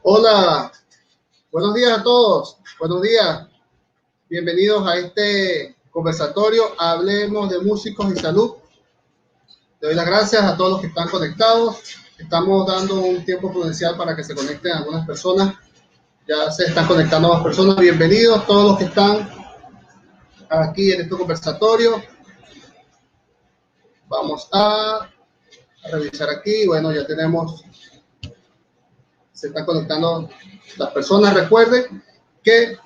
Hola, buenos días a todos. Buenos días. Bienvenidos a este conversatorio. Hablemos de músicos y salud. Le doy las gracias a todos los que están conectados. Estamos dando un tiempo prudencial para que se conecten algunas personas. Ya se están conectando más personas. Bienvenidos todos los que están aquí en este conversatorio. Vamos a revisar aquí. Bueno, ya tenemos, se están conectando las personas. Recuerden que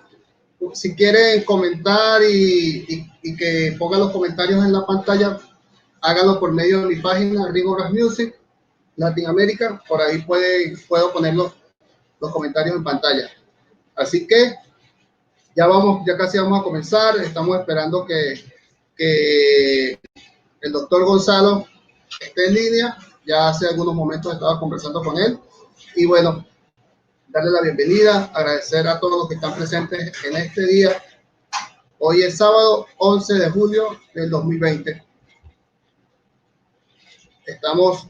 si quieren comentar y que pongan los comentarios en la pantalla, háganlo por medio de mi página Rigorous Music Latinoamérica. Por ahí puedo poner los comentarios en pantalla. Así que ya casi vamos a comenzar. Estamos esperando que el doctor Gonzalo esté en línea. Ya hace algunos momentos estaba conversando con él. Y bueno, darle la bienvenida, agradecer a todos los que están presentes en este día. Hoy es sábado 11 de julio del 2020. Estamos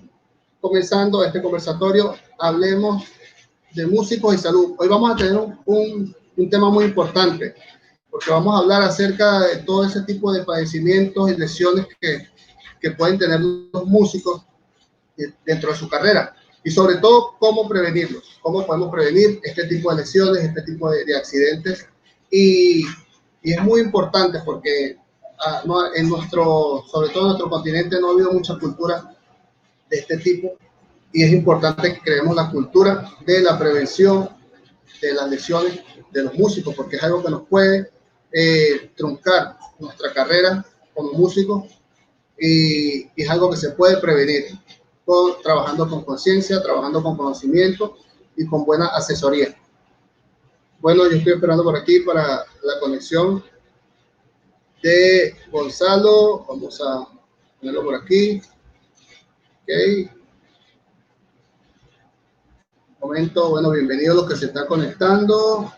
comenzando este conversatorio. Hablemos de músicos y salud. Hoy vamos a tener un tema muy importante, porque vamos a hablar acerca de todo ese tipo de padecimientos y lesiones que pueden tener los músicos dentro de su carrera. Y sobre todo, cómo prevenirlos, cómo podemos prevenir este tipo de lesiones, este tipo de accidentes. Y es muy importante porque sobre todo en nuestro continente no ha habido mucha cultura de este tipo, y es importante que creemos la cultura de la prevención de las lesiones de los músicos, porque es algo que nos puede truncar nuestra carrera como músicos, y es algo que se puede prevenir trabajando con conciencia, trabajando con conocimiento y con buena asesoría. Bueno, yo estoy esperando por aquí para la conexión de Gonzalo. Vamos a ponerlo por aquí. Ok. Momento, bueno, bienvenidos los que se están conectando.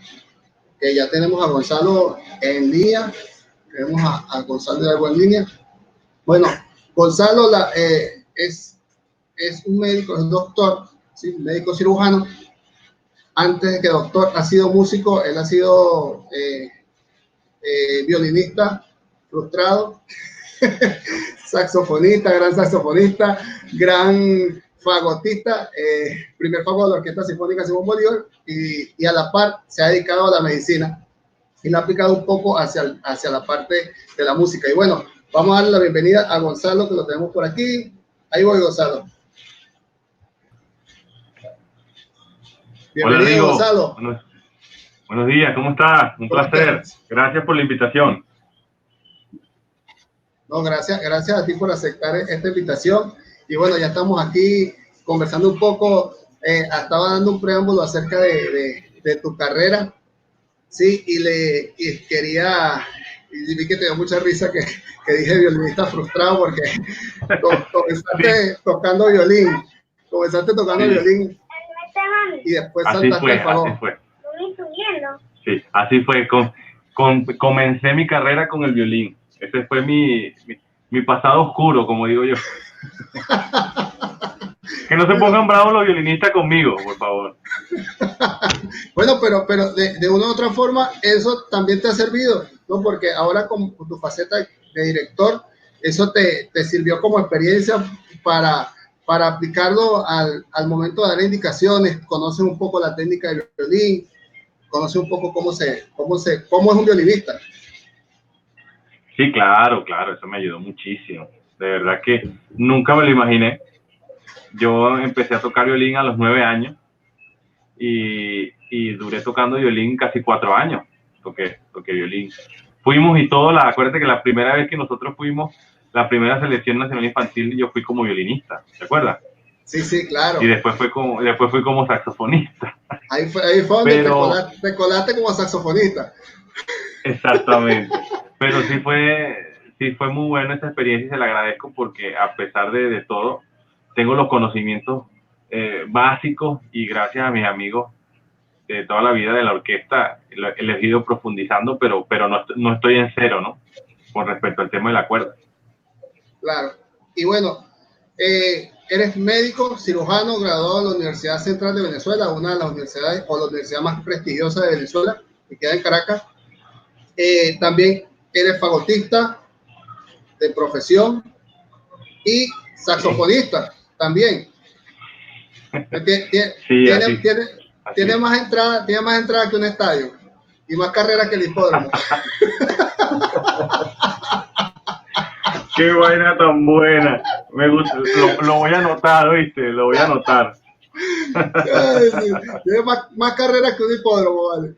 Ya tenemos a Gonzalo en línea. Tenemos a Gonzalo de algo en línea. Bueno, Gonzalo es un médico, es un doctor, ¿sí? Un médico cirujano. Antes de que doctor, ha sido músico. Él ha sido violinista frustrado, saxofonista, gran fagotista, primer fagot de la Orquesta Sinfónica Simón Bolívar, y a la par se ha dedicado a la medicina y la ha aplicado un poco hacia la parte de la música. Y bueno, vamos a darle la bienvenida a Gonzalo, que lo tenemos por aquí. Ahí voy, Gonzalo. Bienvenido. Hola, Rigo. Gonzalo. Buenos días, ¿cómo estás? Un placer. Gracias por la invitación. No, gracias a ti por aceptar esta invitación. Y bueno, ya estamos aquí conversando un poco. Estaba dando un preámbulo acerca de tu carrera, sí, y vi que te dio mucha risa que dije violinista frustrado, porque comenzaste tocando violín, violín y después saltaste al fagot. Así fue. Sí, así fue. Comencé mi carrera con el violín. Ese fue mi pasado oscuro, como digo yo. Que no se pongan bravos los violinistas conmigo, por favor. Bueno, pero de una u otra forma, eso también te ha servido, ¿no? Porque ahora con tu faceta de director, eso te sirvió como experiencia para aplicarlo al momento de dar indicaciones. Conoces un poco la técnica del violín, conoces un poco cómo es un violinista. Sí, claro, eso me ayudó muchísimo. De verdad que nunca me lo imaginé. Yo empecé a tocar violín a los 9 años y duré tocando violín casi 4 años. Toqué violín. Fuimos y todo, acuérdate que la primera vez que nosotros fuimos, la primera selección nacional infantil, yo fui como violinista, ¿te acuerdas? Sí, claro. Y después fui como saxofonista. Ahí fue donde te colaste como saxofonista. Exactamente. Pero sí fue muy buena esa experiencia y se la agradezco, porque a pesar de todo, tengo los conocimientos básicos, y gracias a mis amigos de toda la vida de la orquesta he ido profundizando, pero no estoy en cero, ¿no? Con respecto al tema de la cuerda. Claro. Y bueno, eres médico cirujano graduado de la Universidad Central de Venezuela, una de las universidades o la universidad más prestigiosa de Venezuela, que queda en Caracas. También eres fagotista de profesión y saxofonista también. Tiene más entrada que un estadio y más carreras que el hipódromo. Qué vaina tan buena. Me gusta. Lo voy a anotar, ¿viste? Lo voy a anotar. Tiene más carreras que un hipódromo, ¿vale?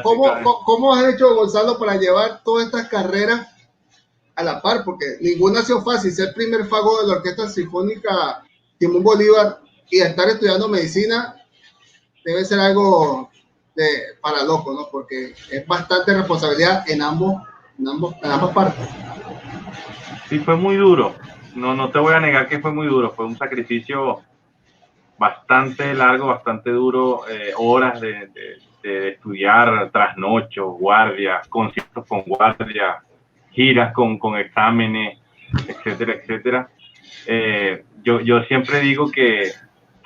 ¿Cómo has hecho, Gonzalo, para llevar todas estas carreras a la par? Porque ninguna ha sido fácil. Ser primer fago de la Orquesta Sinfónica Simón Bolívar y estar estudiando medicina debe ser algo para loco, ¿no? Porque es bastante responsabilidad en ambas partes. Sí, fue muy duro. No te voy a negar que fue muy duro. Fue un sacrificio bastante largo, bastante duro. Horas de estudiar, trasnochos, guardias, conciertos con guardias, giras con exámenes, etcétera, etcétera. Yo siempre digo que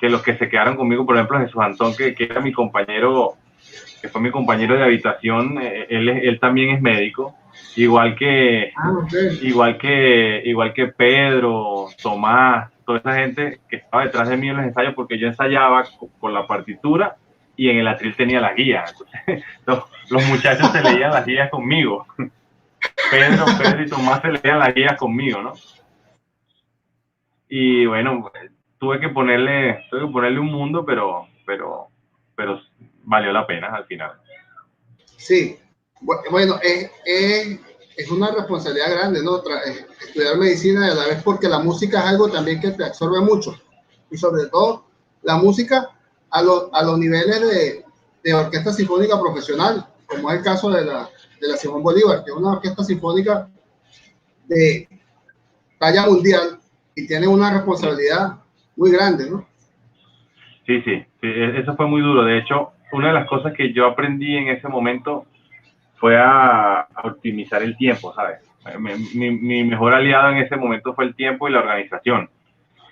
los que se quedaron conmigo, por ejemplo, Jesús Antón, que era mi compañero, que fue mi compañero de habitación, él también es médico, igual que Pedro, Tomás, toda esa gente que estaba detrás de mí en los ensayos, porque yo ensayaba con la partitura y en el atril tenía las guías. Entonces, los muchachos se leían las guías conmigo. Pedro y Tomás se leían las guías conmigo, ¿no? Y bueno, tuve que ponerle un mundo, pero valió la pena al final. Sí, bueno, es una responsabilidad grande, ¿no? Estudiar medicina y a la vez, porque la música es algo también que te absorbe mucho. Y sobre todo, la música a los niveles de orquesta sinfónica profesional, como es el caso de la Simón Bolívar, que es una orquesta sinfónica de talla mundial y tiene una responsabilidad muy grande, ¿no? Sí, eso fue muy duro. De hecho, una de las cosas que yo aprendí en ese momento fue a optimizar el tiempo, ¿sabes? Mi mejor aliado en ese momento fue el tiempo y la organización.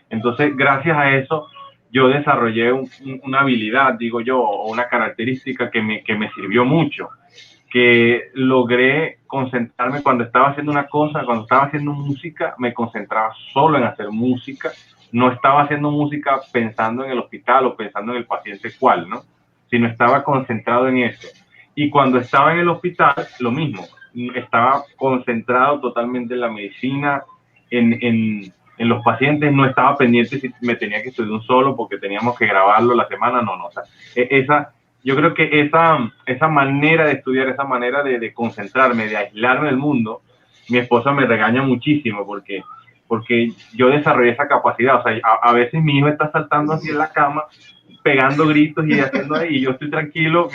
Entonces, gracias a eso, yo desarrollé una habilidad, digo yo, o una característica que me sirvió mucho, que logré concentrarme cuando estaba haciendo una cosa, cuando estaba haciendo música, me concentraba solo en hacer música, no estaba haciendo música pensando en el hospital o pensando en el paciente cual, ¿no? Sino estaba concentrado en eso. Y cuando estaba en el hospital, lo mismo, estaba concentrado totalmente en la medicina, en los pacientes, no estaba pendiente si me tenía que estudiar un solo porque teníamos que grabarlo la semana, no, o sea, yo creo que esa manera de estudiar, esa manera de concentrarme, de aislarme del mundo, mi esposa me regaña muchísimo porque yo desarrollé esa capacidad. O sea, a veces mi hijo está saltando así en la cama, pegando gritos y haciendo ahí, y yo estoy tranquilo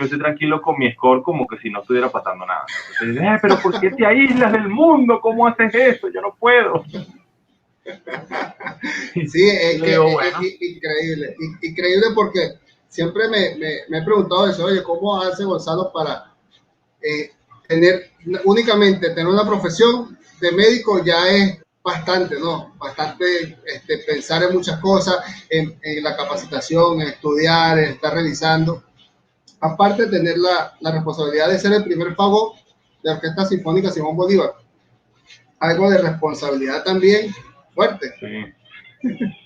con mi score como que si no estuviera pasando nada. Entonces, pero ¿por qué te aíslas del mundo? ¿Cómo haces eso? Yo no puedo. Sí, es increíble porque siempre me he preguntado eso, oye, ¿cómo hace Gonzalo para únicamente tener una profesión de médico? Ya es bastante, ¿no? Bastante pensar en muchas cosas, en la capacitación, en estudiar, en estar revisando. Aparte de tener la responsabilidad de ser el primer fago de la Orquesta Sinfónica Simón Bolívar. Algo de responsabilidad también fuerte.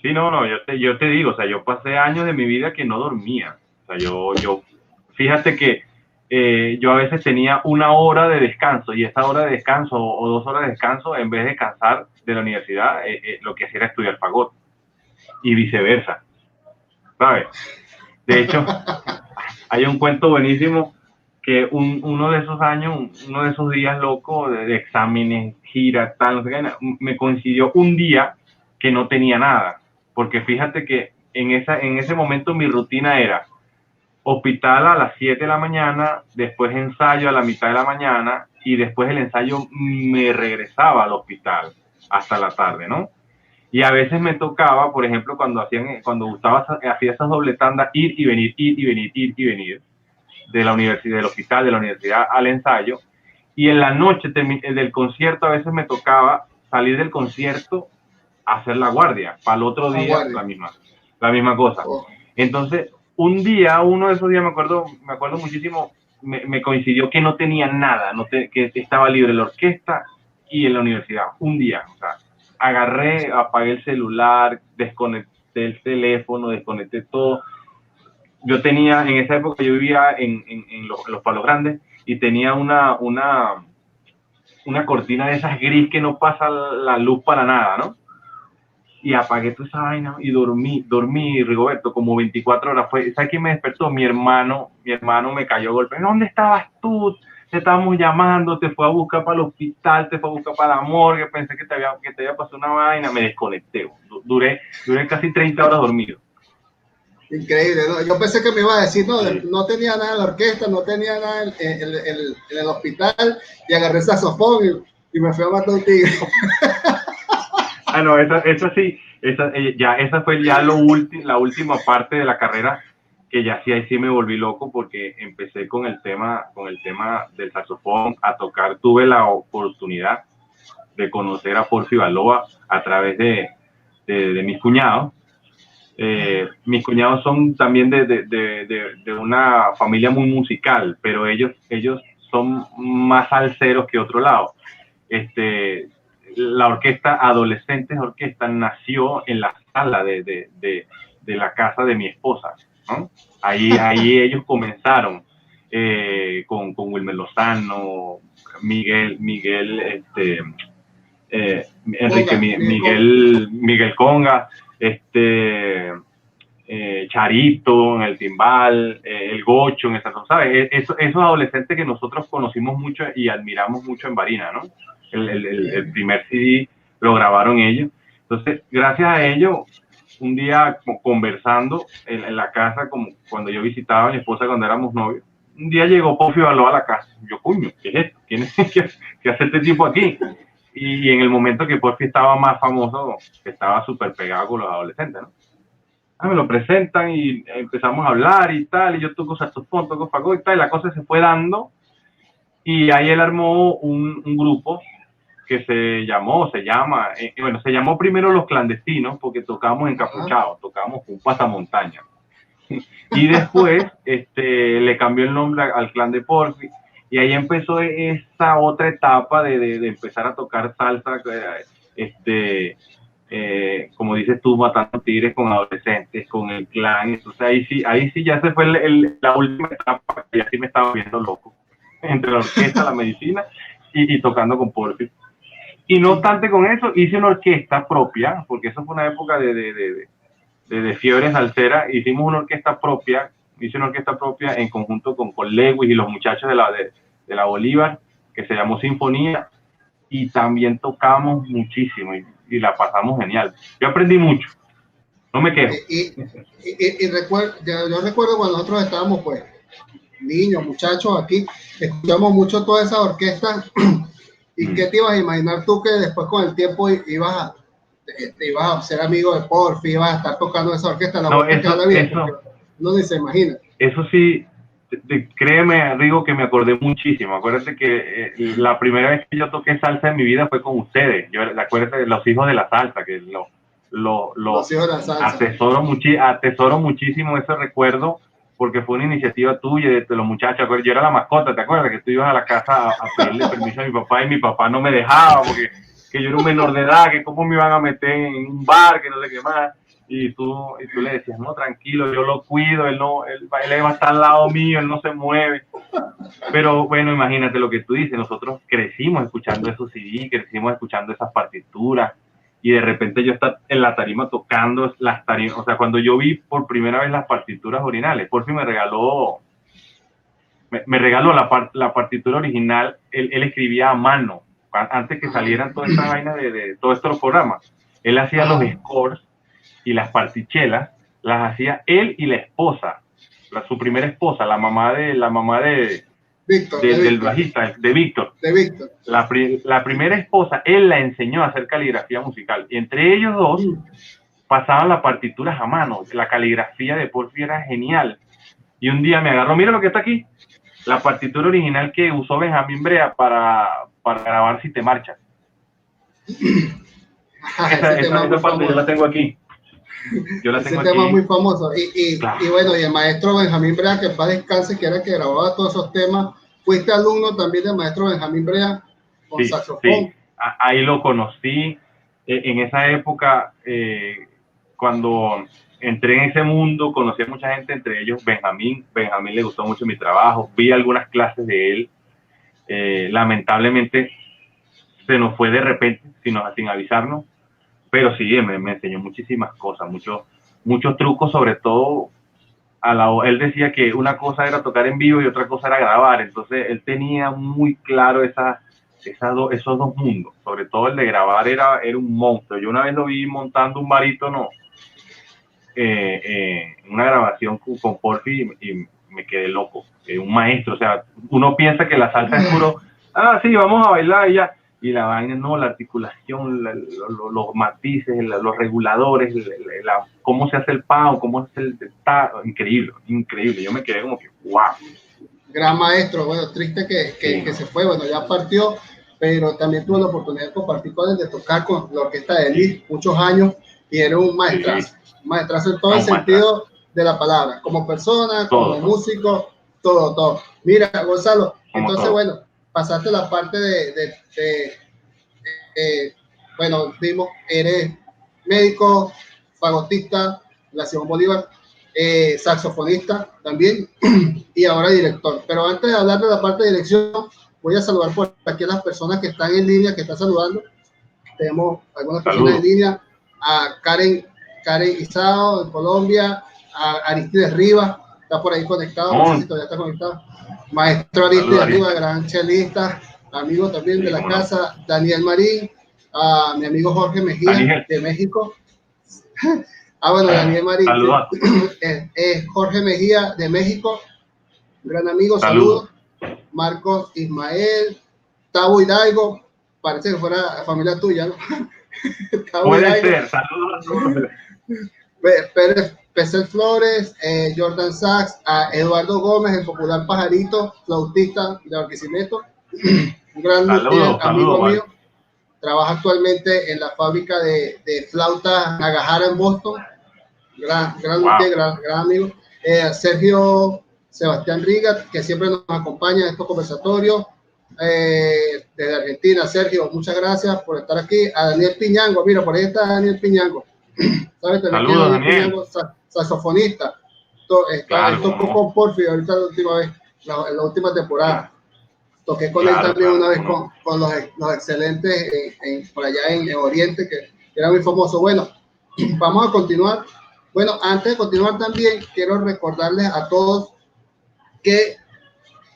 Sí, no, yo te digo, o sea, yo pasé años de mi vida que no dormía. O sea, yo fíjate que yo a veces tenía una hora de descanso y esa hora de descanso o 2 horas de descanso, en vez de descansar de la universidad, lo que hacía era estudiar fagot y viceversa, ¿sabes? De hecho, hay un cuento buenísimo que uno de esos años, uno de esos días locos de exámenes, giras, tal, no sé qué, me coincidió un día que no tenía nada, porque fíjate que en ese momento mi rutina era hospital a las 7 de la mañana, después ensayo a la mitad de la mañana y después el ensayo me regresaba al hospital hasta la tarde, ¿no? Y a veces me tocaba, por ejemplo, cuando Gustavo hacía esas doble tandas, ir y venir de la universidad, del hospital, de la universidad al ensayo. Y en la noche del concierto a veces me tocaba salir del concierto hacer la guardia, para el otro día la misma cosa. Entonces, un día, uno de esos días, me acuerdo muchísimo, me coincidió que no tenía nada, que estaba libre la orquesta y en la universidad, un día, o sea, apagué el celular, desconecté el teléfono, desconecté todo. Yo tenía, en esa época yo vivía en los Palos Grandes y tenía una cortina de esas gris que no pasa la luz para nada, ¿no? Y apagué toda esa vaina y dormí, Rigoberto, como 24 horas. ¿Sabes quién me despertó? Mi hermano me cayó a golpe. ¿Dónde estabas tú? Te estábamos llamando, te fue a buscar para el hospital, te fue a buscar para la morgue, pensé que te había pasado una vaina, me desconecté. Duré casi 30 horas dormido. Increíble, ¿no? Yo pensé que me iba a decir, no tenía nada en la orquesta, no tenía nada en el hospital, y agarré el saxofón y me fui a matar un tigre. Ah, no, esa sí, esa fue ya la última parte de la carrera, que ya sí, ahí sí me volví loco, porque empecé con el tema del saxofón a tocar. Tuve la oportunidad de conocer a Porfi Baloa a través de mis cuñados. Mis cuñados son también de una familia muy musical, pero ellos son más salseros que otro lado. La orquesta Adolescentes Orquesta nació en la sala de la casa de mi esposa, ¿no? Ahí ellos comenzaron con Wilmer Lozano, Miguel, Enrique, Miguel Conga, Charito en el timbal, el Gocho en el saxofón, ¿sabes? Esos adolescentes que nosotros conocimos mucho y admiramos mucho en Barinas, ¿no? El primer CD lo grabaron ellos. Entonces, gracias a ellos, un día conversando en la casa, como cuando yo visitaba a mi esposa cuando éramos novios, un día llegó Porfi Baloa a la casa. Yo, coño, ¿qué es esto? ¿Qué hace este tipo aquí? Y en el momento que Porfi estaba más famoso, estaba súper pegado con los adolescentes, ¿no? Me lo presentan y empezamos a hablar y tal, y yo toco saxofón, toco fagot y tal, y la cosa se fue dando, y ahí él armó un grupo que se llamó primero Los Clandestinos, porque tocábamos encapuchados, tocábamos con pasamontaña. Y después le cambió el nombre al clan de Porfi, y ahí empezó esa otra etapa de empezar a tocar salsa, como dices tú, matando tigres con adolescentes, con el clan. Entonces ahí sí ya se fue la última etapa, que ya sí me estaba viendo loco, entre la orquesta, la medicina y tocando con Porfi. Y no obstante con eso, hice una orquesta propia, porque eso fue una época de fiebre salsera. Hicimos una orquesta propia, hice una orquesta propia en conjunto con Lewis y los muchachos de la Bolívar, que se llamó Sinfonía, y también tocamos muchísimo y la pasamos genial. Yo aprendí mucho, no me quejo. Yo recuerdo cuando nosotros estábamos, pues, niños, muchachos aquí, escuchamos mucho toda esa orquesta. ¿Y qué te ibas a imaginar tú que después con el tiempo ibas a ser amigo de Porfi, ibas a estar tocando esa orquesta? No, ni se imagina. Eso sí, créeme, Rigo, que me acordé muchísimo. Acuérdate que la primera vez que yo toqué salsa en mi vida fue con ustedes. Acuérdate de Los Hijos de la Salsa, que Los Hijos de la Salsa. Atesoro muchísimo ese recuerdo, porque fue una iniciativa tuya de los muchachos. Yo era la mascota, ¿te acuerdas? Que tú ibas a la casa a pedirle permiso a mi papá, y mi papá no me dejaba, porque que yo era un menor de edad, que cómo me iban a meter en un bar, que no sé qué más. Y tú le decías, no, tranquilo, yo lo cuido, él va a estar al lado mío, él no se mueve. Pero bueno, imagínate lo que tú dices, nosotros crecimos escuchando esos CD, crecimos escuchando esas partituras, y de repente yo estaba en la tarima tocando las tarimas. O sea, cuando yo vi por primera vez las partituras originales, Porfi me regaló la partitura original. Él escribía a mano, antes que salieran toda esta vaina de todos estos programas. Él hacía los scores, y las partichelas las hacía él y la esposa, su primera esposa, la mamá de Víctor, del bajista, de Víctor. La primera esposa, él la enseñó a hacer caligrafía musical, y entre ellos dos pasaban las partituras a mano. La caligrafía de Porfi era genial, y un día me agarró, mira lo que está aquí, la partitura original que usó Benjamín Brea para grabar Si te marchas. Esa parte yo la tengo aquí. Yo la tengo ese tema aquí. es muy famoso. Claro. Y bueno, y el maestro Benjamín Brea, que en paz descanse, que era el que grababa todos esos temas. Fuiste alumno también del maestro Benjamín Brea con Sí, saxofón. sí. Ahí lo conocí. En esa época, cuando entré en ese mundo, conocí a mucha gente, entre ellos Benjamín. Benjamín le gustó mucho mi trabajo. Vi algunas clases de él. Lamentablemente se nos fue de repente, sin avisarnos. Pero sí, me enseñó muchísimas cosas, muchos trucos, sobre todo él decía que una cosa era tocar en vivo y otra cosa era grabar, entonces él tenía muy claro esos dos mundos, sobre todo el de grabar era un monstruo. Yo una vez lo vi montando un barítono en una grabación con Porfi y me quedé loco, un maestro, o sea, uno piensa que la salsa es puro, sí, vamos a bailar y ya, y la vaina no, la articulación, los matices, los reguladores, cómo se hace el pao, cómo se hace está increíble, yo me quedé como que wow. Gran maestro, bueno, triste que se fue, bueno, ya partió, pero también tuve la oportunidad de compartir con él, de tocar con la orquesta de Lee muchos años, y era un maestrazo, maestrazo en todo el sentido de la palabra, como persona, como músico, todo. Mira, Gonzalo, entonces, bueno, pasaste la parte bueno, vimos, eres médico, fagotista, la Simón Bolívar, saxofonista también, y ahora director. Pero antes de hablar de la parte de dirección, voy a saludar por aquí a las personas que están en línea, que están saludando. Tenemos algunas personas en línea, a Karen Isao de Colombia, a Aristides Rivas, está por ahí conectado, no sé si todavía está conectado. Maestro Aristides Rivas, gran chelista, amigo también de la casa, Daniel Marín, a mi amigo Jorge Mejía de México. Bueno, Daniel Marín, Jorge Mejía de México, gran amigo, saludos. Marcos Ismael, Tabo Hidalgo, parece que fuera familia tuya, ¿no? Puede ser, saludos. Pérez Pesel Flores, Jordan Sachs, a Eduardo Gómez, el popular pajarito, flautista de Barquisimeto, un gran luthier, amigo mío. Trabaja actualmente en la fábrica de flautas Nagahara en Boston. Gran luthier, gran amigo. Sergio Sebastián Riga, que siempre nos acompaña en estos conversatorios. Desde Argentina, Sergio, muchas gracias por estar aquí. A Daniel Piñango, mira, por ahí está Daniel Piñango. ¿Sabes? Saludos, Daniel. Piñango, saxofonista. Tocó con Porfi ahorita en la última temporada. Toqué con él también una vez con los excelentes por allá en Oriente, que era muy famoso. Bueno, vamos a continuar. Bueno, antes de continuar también quiero recordarles a todos que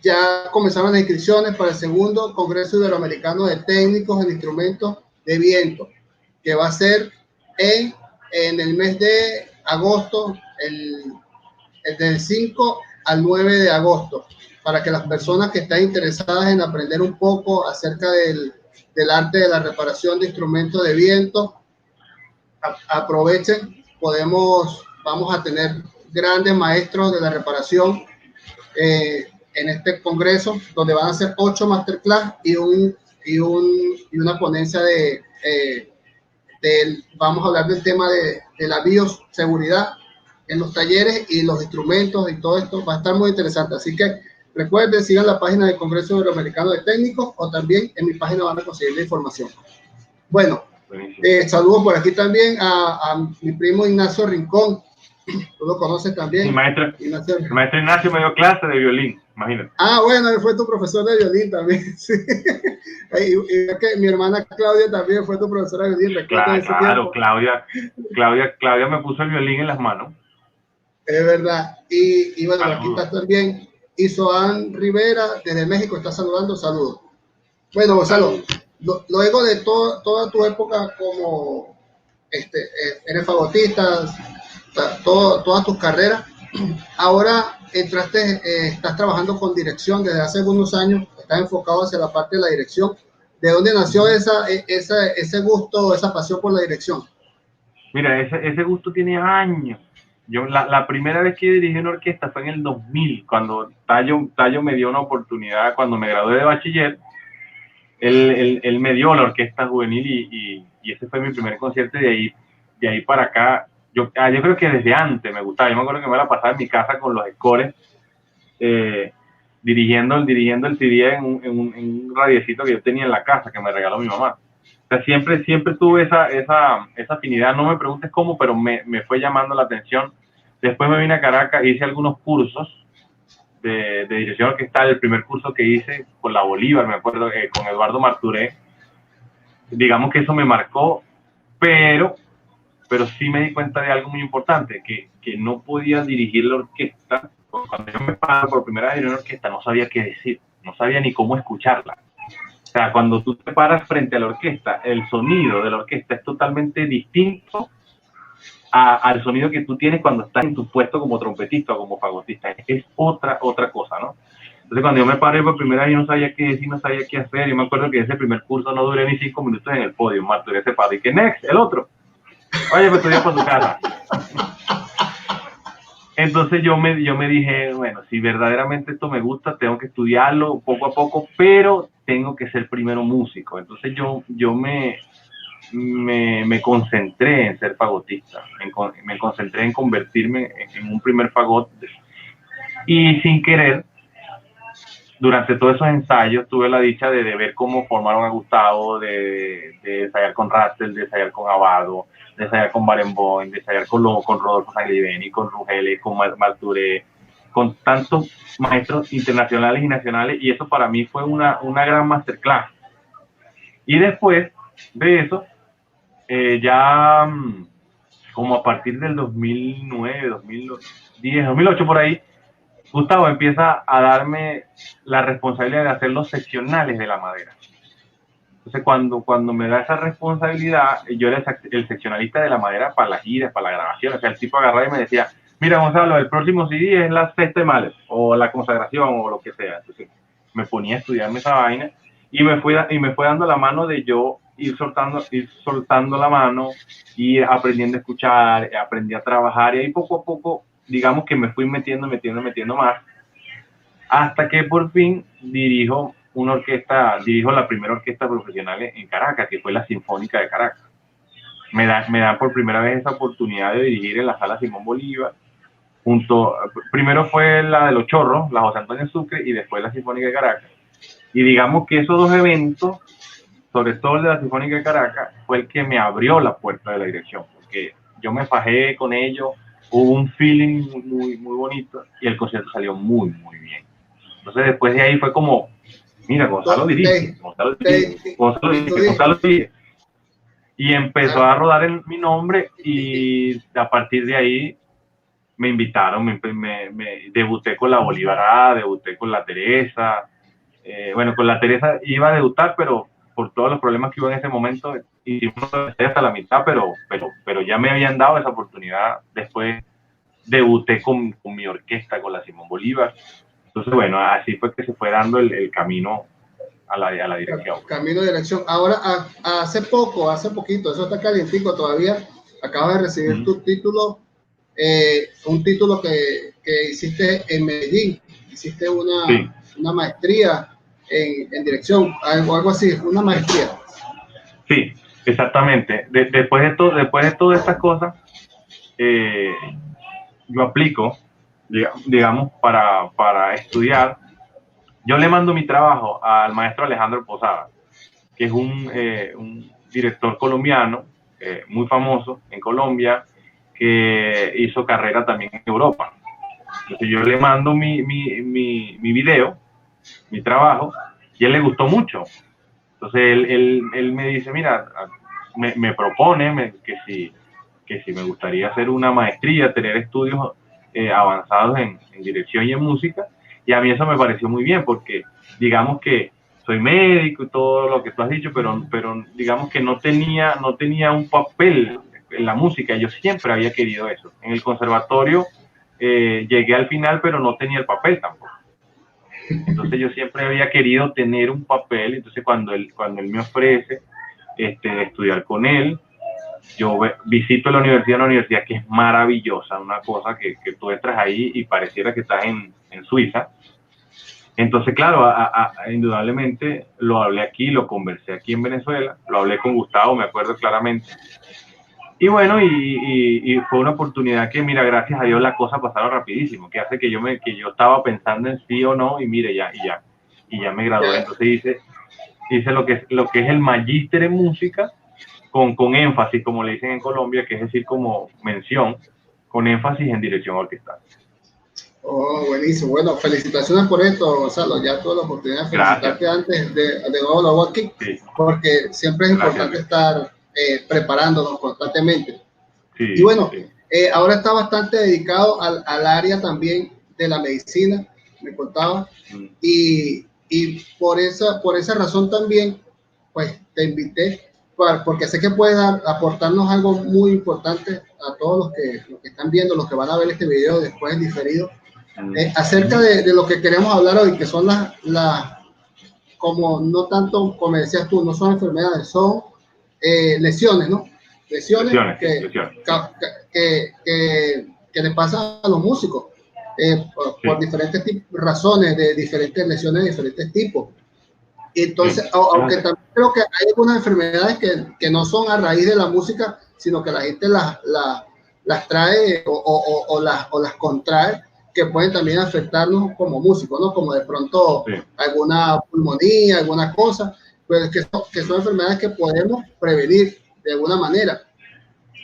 ya comenzaron las inscripciones para el segundo Congreso Iberoamericano de Técnicos en Instrumentos de Viento, que va a ser en el mes de agosto, del 5 al 9 de agosto, para que las personas que están interesadas en aprender un poco acerca del arte de la reparación de instrumentos de viento, aprovechen. Vamos a tener grandes maestros de la reparación en este congreso, donde van a ser 8 masterclass y una ponencia vamos a hablar del tema de la bioseguridad en los talleres y los instrumentos y todo esto. Va a estar muy interesante, así que recuerden, sigan la página del Congreso Iberoamericano de Técnicos, o también en mi página van a conseguir la información. Bueno, saludos por aquí también a mi primo Ignacio Rincón. Tú lo conoces también. El maestro Ignacio me dio clase de violín, imagínate. Bueno, él fue tu profesor de violín también, sí. Y que mi hermana Claudia también fue tu profesora de violín, recuerda ese tiempo. Claudia me puso el violín en las manos. Es verdad. Y bueno, aquí está también Isoan Rivera, desde México, está saludando, saludos. Bueno, Gonzalo, luego de toda tu época como eres fagotista, todas tus carreras, ahora estás trabajando con dirección desde hace algunos años, estás enfocado hacia la parte de la dirección. ¿De dónde nació ese gusto, esa pasión por la dirección? Mira, ese gusto tiene años. Yo la primera vez que dirigí una orquesta fue en el 2000, cuando Tayo me dio una oportunidad, cuando me gradué de bachiller. Él me dio la orquesta juvenil y ese fue mi primer concierto, y de ahí para acá, yo creo que desde antes me gustaba. Yo me acuerdo que me la pasaba en mi casa con los scores, dirigiendo el CD en un radiecito que yo tenía en la casa, que me regaló mi mamá. O sea, siempre tuve esa afinidad. No me preguntes cómo, pero me fue llamando la atención. Después me vine a Caracas, hice algunos cursos de dirección orquestal. El primer curso que hice con la Bolívar, me acuerdo, con Eduardo Marturé. Digamos que eso me marcó, pero sí me di cuenta de algo muy importante, que no podía dirigir la orquesta. Cuando yo me paro por primera vez en una orquesta, no sabía qué decir, no sabía ni cómo escucharla. O sea, cuando tú te paras frente a la orquesta, el sonido de la orquesta es totalmente distinto al sonido que tú tienes cuando estás en tu puesto como trompetista o como fagotista. Es otra cosa, ¿no? Entonces, cuando yo me paré por primera vez, yo no sabía qué decir, no sabía qué hacer. Yo me acuerdo que ese primer curso no duré ni 5 minutos en el podio. Marturé se paró y que next, el otro. Oye, pues estoy por tu casa. Entonces yo me dije, bueno, si verdaderamente esto me gusta, tengo que estudiarlo poco a poco, pero tengo que ser primero músico. Entonces yo me concentré en ser fagotista, me concentré en convertirme en un primer fagot, y sin querer, durante todos esos ensayos tuve la dicha de ver cómo formaron a Gustavo, de ensayar con Ratzel, de ensayar con Abado, de ensayar con Barenboim, de ensayar con Rodolfo Sanguilibeni, con Rugeles, con Marturé, con tantos maestros internacionales y nacionales, y eso para mí fue una gran masterclass. Y después de eso, ya como a partir del 2009, 2010, 2008 por ahí, Gustavo empieza a darme la responsabilidad de hacer los seccionales de la madera. Entonces, cuando me da esa responsabilidad, yo era el seccionalista de la madera para las giras, para la grabación. O sea, el tipo agarraba y me decía, mira, Gonzalo, el próximo CD es la sexta de Mahler, o la consagración, o lo que sea. Entonces, me ponía a estudiarme esa vaina, y me fue dando la mano de yo ir soltando la mano, ir aprendiendo a escuchar, aprendí a trabajar, y ahí poco a poco, digamos que me fui metiendo más, hasta que por fin dirijo la primera orquesta profesional en Caracas, que fue la Sinfónica de Caracas. Me dan por primera vez esa oportunidad de dirigir en la Sala Simón Bolívar. Primero fue la de Los Chorros, la José Antonio Sucre, y después la Sinfónica de Caracas. Y digamos que esos dos eventos, sobre todo el de la Sinfónica de Caracas, fue el que me abrió la puerta de la dirección, porque yo me fajé con ellos, hubo un feeling muy, muy bonito, y el concierto salió muy, muy bien. Entonces después de ahí fue como, mira, Gonzalo dirige. Y empezó a rodar en mi nombre, y a partir de ahí me invitaron, me debuté con la Bolívar, debuté con la Teresa. Bueno, con la Teresa iba a debutar, pero por todos los problemas que hubo en ese momento, hicimos hasta la mitad, pero ya me habían dado esa oportunidad. Después debuté con mi orquesta, con la Simón Bolívar. Entonces, bueno, así fue que se fue dando el camino a la dirección. Camino de dirección. Ahora, hace poquito, eso está calientico todavía, acabas de recibir tu título, un título que hiciste en Medellín. Hiciste una maestría en dirección, algo así, una maestría. Sí, exactamente. Después de todas estas cosas, yo aplico, digamos, para estudiar. Yo le mando mi trabajo al maestro Alejandro Posada, que es un director colombiano muy famoso en Colombia, que hizo carrera también en Europa. Entonces yo le mando mi video, mi trabajo, y a él le gustó mucho. Entonces él me dice, mira, me propone que si me gustaría hacer una maestría, tener estudios avanzados en dirección y en música. Y a mí eso me pareció muy bien, porque digamos que soy médico y todo lo que tú has dicho, pero digamos que no tenía un papel en la música. Yo siempre había querido eso. En el conservatorio llegué al final, pero no tenía el papel tampoco. Entonces yo siempre había querido tener un papel. Entonces cuando él me ofrece estudiar con él, yo visito una universidad que es maravillosa, una cosa que tú entras ahí y pareciera que estás en Suiza. Entonces, claro, indudablemente lo hablé aquí, lo conversé aquí en Venezuela, lo hablé con Gustavo, me acuerdo claramente. Y bueno, y fue una oportunidad que, mira, gracias a Dios la cosa pasaron rapidísimo, que hace que yo estaba pensando en sí o no, y mire, y ya me gradué. Entonces hice lo que es el magíster en música con énfasis, como le dicen en Colombia, que es decir, como mención, con énfasis en dirección orquestal. Oh, buenísimo. Bueno, felicitaciones por esto, Gonzalo. Ya tuve la oportunidad de felicitarte antes de nuevo lo hago aquí, Sí. porque siempre es importante estar preparándonos constantemente. Sí, y bueno, sí. Ahora está bastante dedicado al área también de la medicina, me contaba, y por esa razón también, pues te invité, porque sé que puedes aportarnos algo muy importante a todos los que están viendo, los que van a ver este video después en diferido, acerca de lo que queremos hablar hoy, que son como no tanto, como decías tú, no son enfermedades, son lesiones, ¿no? Lesiones que le pasan a los músicos por diferentes razones, de diferentes lesiones de diferentes tipos. Entonces, aunque también creo que hay algunas enfermedades que no son a raíz de la música, sino que la gente las trae o las contrae, que pueden también afectarnos como músicos, ¿no? Como de pronto alguna pulmonía, alguna cosa, pues que son enfermedades que podemos prevenir de alguna manera.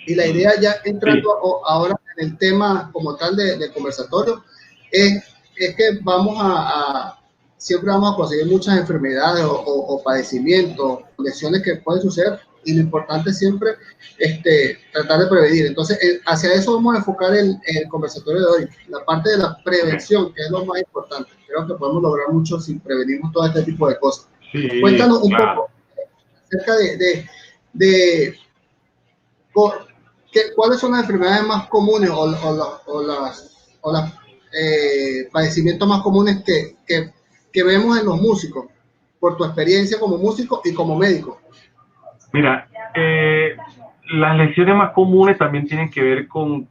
Y la idea, ya entrando ahora en el tema como tal de conversatorio, es que siempre vamos a conseguir muchas enfermedades o padecimientos, lesiones que pueden suceder, y lo importante es siempre tratar de prevenir. Entonces, hacia eso vamos a enfocar el conversatorio de hoy, la parte de la prevención, que es lo más importante. Creo que podemos lograr mucho si prevenimos todo este tipo de cosas. Cuéntanos un poco acerca de ¿cuáles son las enfermedades más comunes o los padecimientos más comunes que vemos en los músicos, por tu experiencia como músico y como médico? Mira, las lesiones más comunes también tienen que ver con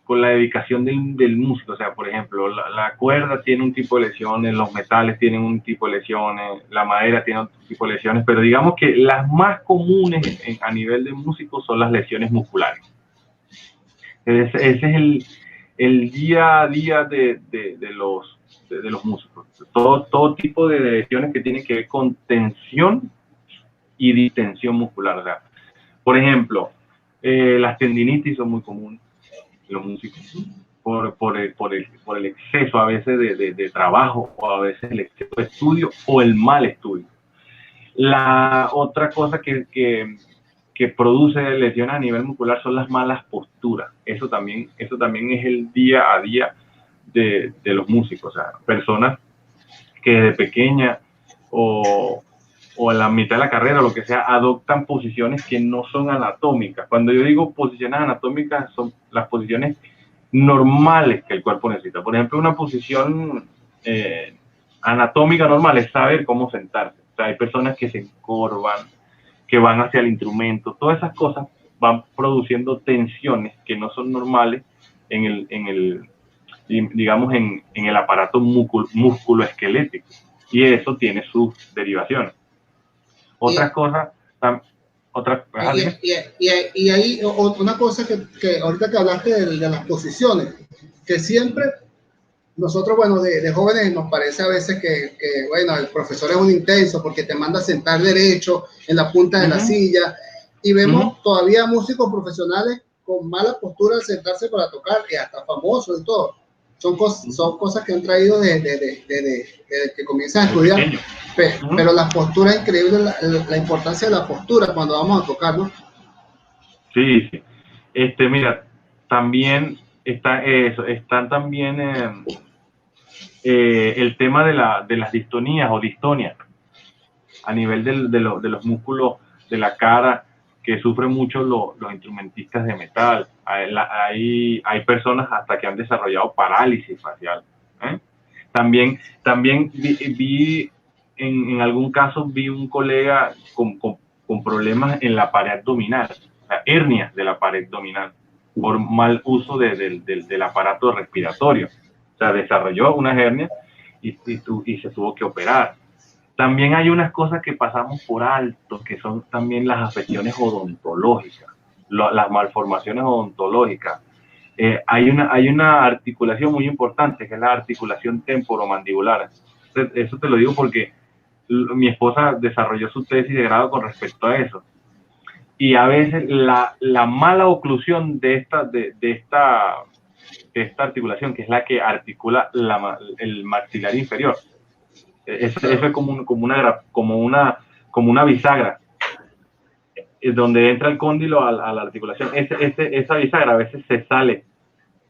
la dedicación del músico. O sea, por ejemplo, la cuerda tiene un tipo de lesiones, los metales tienen un tipo de lesiones, la madera tiene otro tipo de lesiones, pero digamos que las más comunes a nivel de músicos son las lesiones musculares. Ese es el día a día de los músicos. Todo tipo de lesiones que tienen que ver con tensión y distensión muscular. O sea, por ejemplo, las tendinitis son muy comunes en los músicos por el exceso a veces de trabajo, o a veces el exceso de estudio o el mal estudio. La otra cosa que produce lesiones a nivel muscular son las malas posturas. Eso también es el día a día de los músicos. O sea, personas que de pequeña o en la mitad de la carrera, o lo que sea, adoptan posiciones que no son anatómicas. Cuando yo digo posiciones anatómicas, son las posiciones normales que el cuerpo necesita. Por ejemplo, una posición anatómica normal es saber cómo sentarse. O sea, hay personas que se encorvan, que van hacia el instrumento. Todas esas cosas van produciendo tensiones que no son normales en el aparato músculo-esquelético. Y eso tiene sus derivaciones. Otras cosas, y hay una cosa que ahorita que hablaste de las posiciones, que siempre nosotros, bueno, de jóvenes nos parece a veces que, bueno, el profesor es un intenso porque te manda a sentar derecho en la punta de la silla, y vemos todavía músicos profesionales con mala postura al sentarse para tocar, y hasta famosos y todo. Son cosas que han traído desde que comienzan a estudiar, pero la postura es increíble, la importancia de la postura cuando vamos a tocar, ¿no? Sí. Mira, también están también el tema de las distonías o distonias a nivel de los músculos de la cara, que sufren mucho los instrumentistas de metal. Hay personas hasta que han desarrollado parálisis facial. También vi en algún caso, vi un colega con problemas en la pared abdominal, o sea, hernias de la pared abdominal, por mal uso del aparato respiratorio. O sea, desarrolló una hernia y se tuvo que operar. También hay unas cosas que pasamos por alto, que son también las afecciones odontológicas, las malformaciones odontológicas. Hay una articulación muy importante, que es la articulación temporomandibular. Eso te lo digo porque mi esposa desarrolló su tesis de grado con respecto a eso. Y a veces la mala oclusión de esta articulación, que es la que articula el maxilar inferior, eso es como una bisagra, donde entra el cóndilo a la articulación. Esa bisagra a veces se sale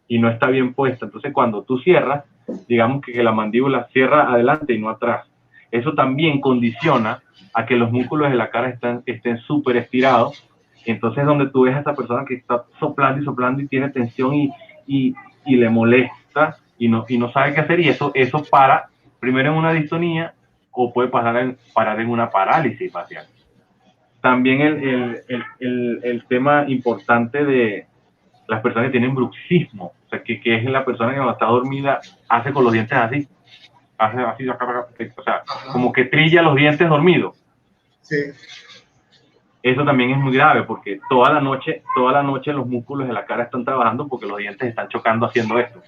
y no está bien puesta. Entonces, cuando tú cierras, digamos que la mandíbula cierra adelante y no atrás. Eso también condiciona a que los músculos de la cara estén súper estirados. Entonces, donde tú ves a esa persona que está soplando y soplando y tiene tensión y le molesta y no sabe qué hacer, y eso para primero en una distonía o puede parar en una parálisis facial. También el tema importante de las personas que tienen bruxismo, o sea, que es la persona que cuando está dormida hace con los dientes así, o sea, como que trilla los dientes dormidos. Sí. Eso también es muy grave porque toda la noche los músculos de la cara están trabajando porque los dientes están chocando haciendo esto.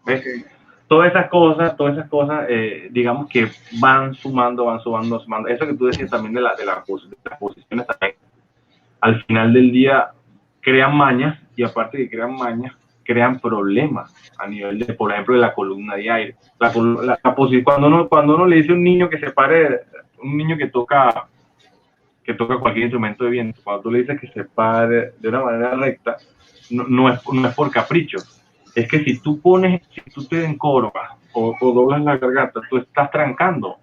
¿Ves? Okay. Todas esas cosas, digamos que van sumando. Eso que tú decías también de las posiciones también, al final del día crean mañas, y aparte de que crean mañas, crean problemas a nivel de, por ejemplo, de la columna de aire. Cuando uno le dice a un niño que se pare, un niño que toca cualquier instrumento de viento, cuando tú le dices que se pare de una manera recta, no es por capricho. Es que si tú te encorvas o doblas la garganta, tú estás trancando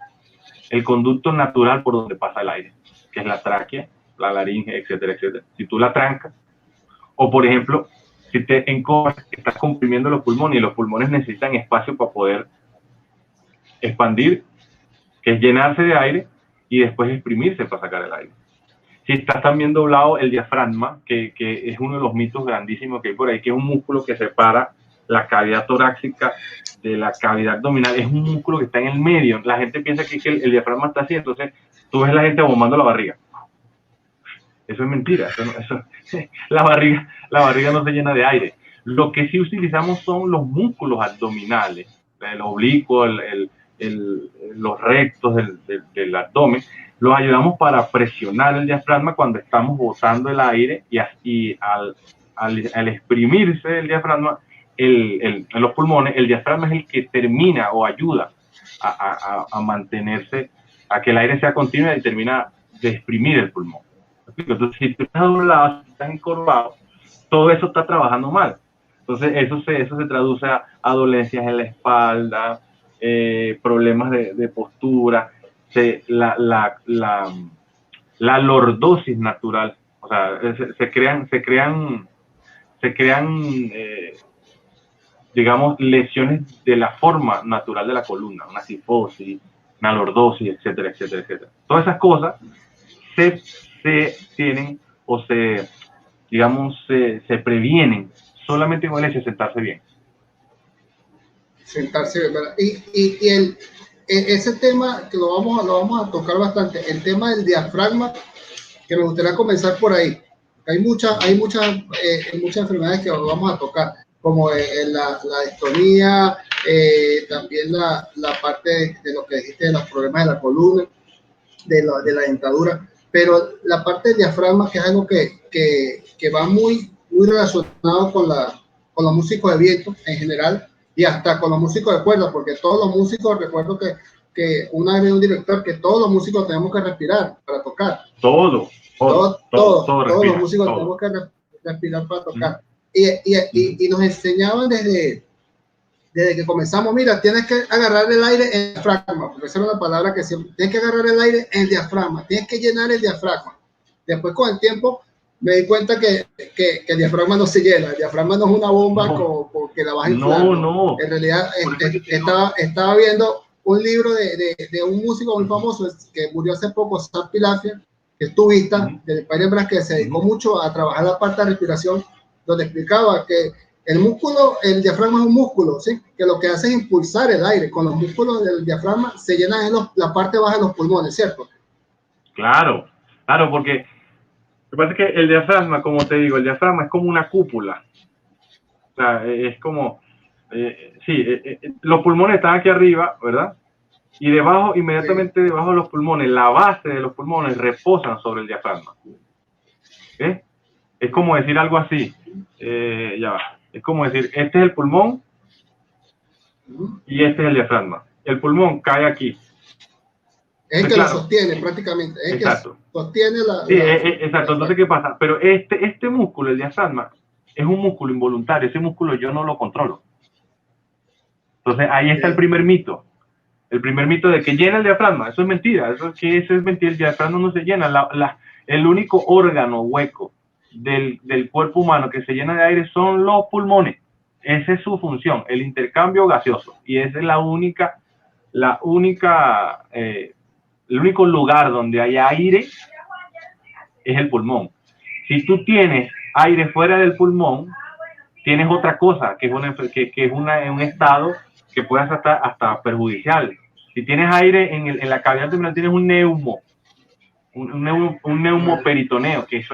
el conducto natural por donde pasa el aire, que es la tráquea, la laringe, etcétera, etcétera. Si tú la trancas, o por ejemplo, si te encorvas, estás comprimiendo los pulmones, y los pulmones necesitan espacio para poder expandir, que es llenarse de aire, y después exprimirse para sacar el aire. Si estás también doblado el diafragma, que es uno de los mitos grandísimos que hay por ahí, que es un músculo que separa la cavidad torácica de la cavidad abdominal, es un músculo que está en el medio. La gente piensa que el diafragma está así, entonces tú ves a la gente abombando la barriga. Eso es mentira. La barriga no se llena de aire. Lo que sí utilizamos son los músculos abdominales, el oblicuo, los rectos del abdomen. Los ayudamos para presionar el diafragma cuando estamos botando el aire, y al exprimirse el diafragma en los pulmones, el diafragma es el que termina o ayuda a mantenerse, a que el aire sea continuo y termina de exprimir el pulmón. Entonces, si tú estás doblado, si estás encorvado, todo eso está trabajando mal. Entonces, eso se traduce a dolencias en la espalda, problemas de postura, la lordosis natural. O sea, se crean digamos, lesiones de la forma natural de la columna, una cifosis, una lordosis, etcétera, etcétera, etcétera. Todas esas cosas se tienen o se previenen solamente con el hecho de sentarse bien. Sentarse bien, ¿verdad? Y ese tema que lo vamos a tocar bastante, el tema del diafragma, que me gustaría comenzar por ahí. Hay muchas enfermedades que vamos a tocar, como la distonía, también la parte de lo que dijiste de los problemas de la columna, de la dentadura, pero la parte del diafragma, que es algo que va muy relacionado con los músicos de viento en general, y hasta con los músicos de cuerda, porque todos los músicos, recuerdo que una vez un director, que todos los músicos tenemos que respirar para tocar. Todos los músicos tenemos que respirar para tocar. Y nos enseñaban desde que comenzamos, mira, tienes que agarrar el aire en el diafragma, porque esa era una palabra que siempre, tienes que agarrar el aire en el diafragma, tienes que llenar el diafragma. Después, con el tiempo, me di cuenta que el diafragma no se llena, el diafragma no es una bomba porque la vas a inflar. No. En realidad, estaba viendo un libro de un músico muy famoso que murió hace poco, Sam Pilafia, que es tubista del País de Brasil, que se dedicó mucho a trabajar la parte de respiración, donde explicaba que el diafragma es un músculo, ¿sí? Que lo que hace es impulsar el aire. Con los músculos del diafragma se llenan la parte baja de los pulmones, ¿cierto? Claro, claro, porque lo que pasa es que el diafragma, como te digo, el diafragma es como una cúpula. O sea, es como, los pulmones están aquí arriba, ¿verdad? Y debajo, inmediatamente debajo de los pulmones, la base de los pulmones reposan sobre el diafragma. ¿Eh? Es como decir algo así. Ya va. Es como decir, este es el pulmón y este es el diafragma. El pulmón cae aquí. Es el que claro, lo sostiene prácticamente. Es exacto. El que sostiene exacto. Entonces, ¿qué pasa? Pero este músculo, el diafragma, es un músculo involuntario. Ese músculo yo no lo controlo. Entonces, ahí está el primer mito. El primer mito de que llena el diafragma. Eso es mentira. Eso es mentira. El diafragma no se llena. El único órgano hueco del cuerpo humano que se llena de aire son los pulmones. Esa es su función, el intercambio gaseoso. Y esa es el único lugar donde hay aire es el pulmón. Si tú tienes aire fuera del pulmón, tienes otra cosa, que es un estado que puede ser hasta perjudicial. Si tienes aire en la cavidad abdominal, tienes un neumoperitoneo, que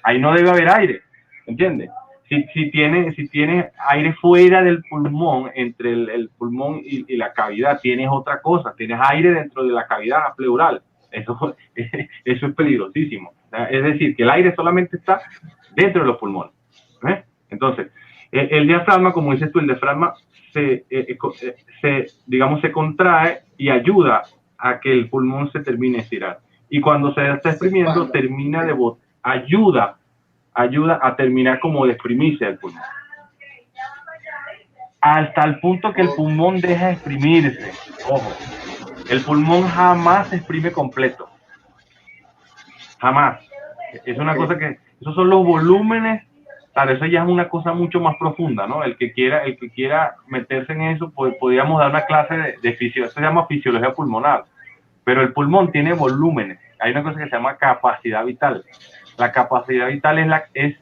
ahí no debe haber aire, ¿entiendes? Si tienes aire fuera del pulmón, entre el pulmón y la cavidad, tienes otra cosa, tienes aire dentro de la cavidad pleural. Eso es peligrosísimo. Es decir, que el aire solamente está dentro de los pulmones. Entonces, el diafragma, como dices tú, el diafragma se contrae y ayuda a que el pulmón se termine de estirar. Y cuando se está exprimiendo, termina de ayuda a terminar como de exprimirse el pulmón. Hasta el punto que el pulmón deja de exprimirse. Ojo, el pulmón jamás se exprime completo. Jamás. Es una cosa que, esos son los volúmenes. Claro, eso ya es una cosa mucho más profunda, ¿no? El que quiera meterse en eso, pues podríamos dar una clase de fisiología, eso se llama fisiología pulmonar. Pero el pulmón tiene volúmenes. Hay una cosa que se llama capacidad vital. La capacidad vital es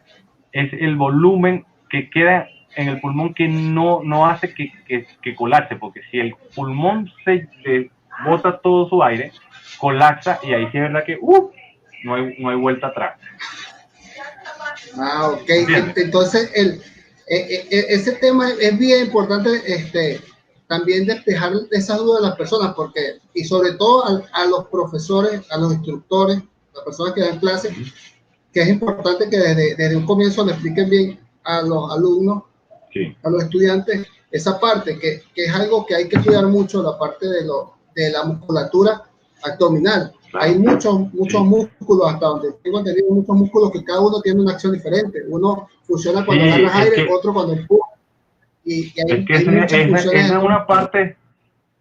el volumen que queda en el pulmón que no hace que colapse, porque si el pulmón se bota todo su aire, colapsa y ahí sí es verdad que no hay vuelta atrás. Ah, ok. Entonces, ese tema es bien importante, también despejar esas dudas de las personas, porque, y sobre todo a los profesores, a los instructores, las personas que dan clases, que es importante que desde un comienzo le expliquen bien a los alumnos, a los estudiantes, esa parte, que es algo que hay que cuidar mucho, la parte de la musculatura abdominal. Hay muchos músculos, hasta donde tengo entendido, muchos músculos que cada uno tiene una acción diferente. Uno funciona cuando agarras aire, otro cuando empuja. Y hay esa es una parte,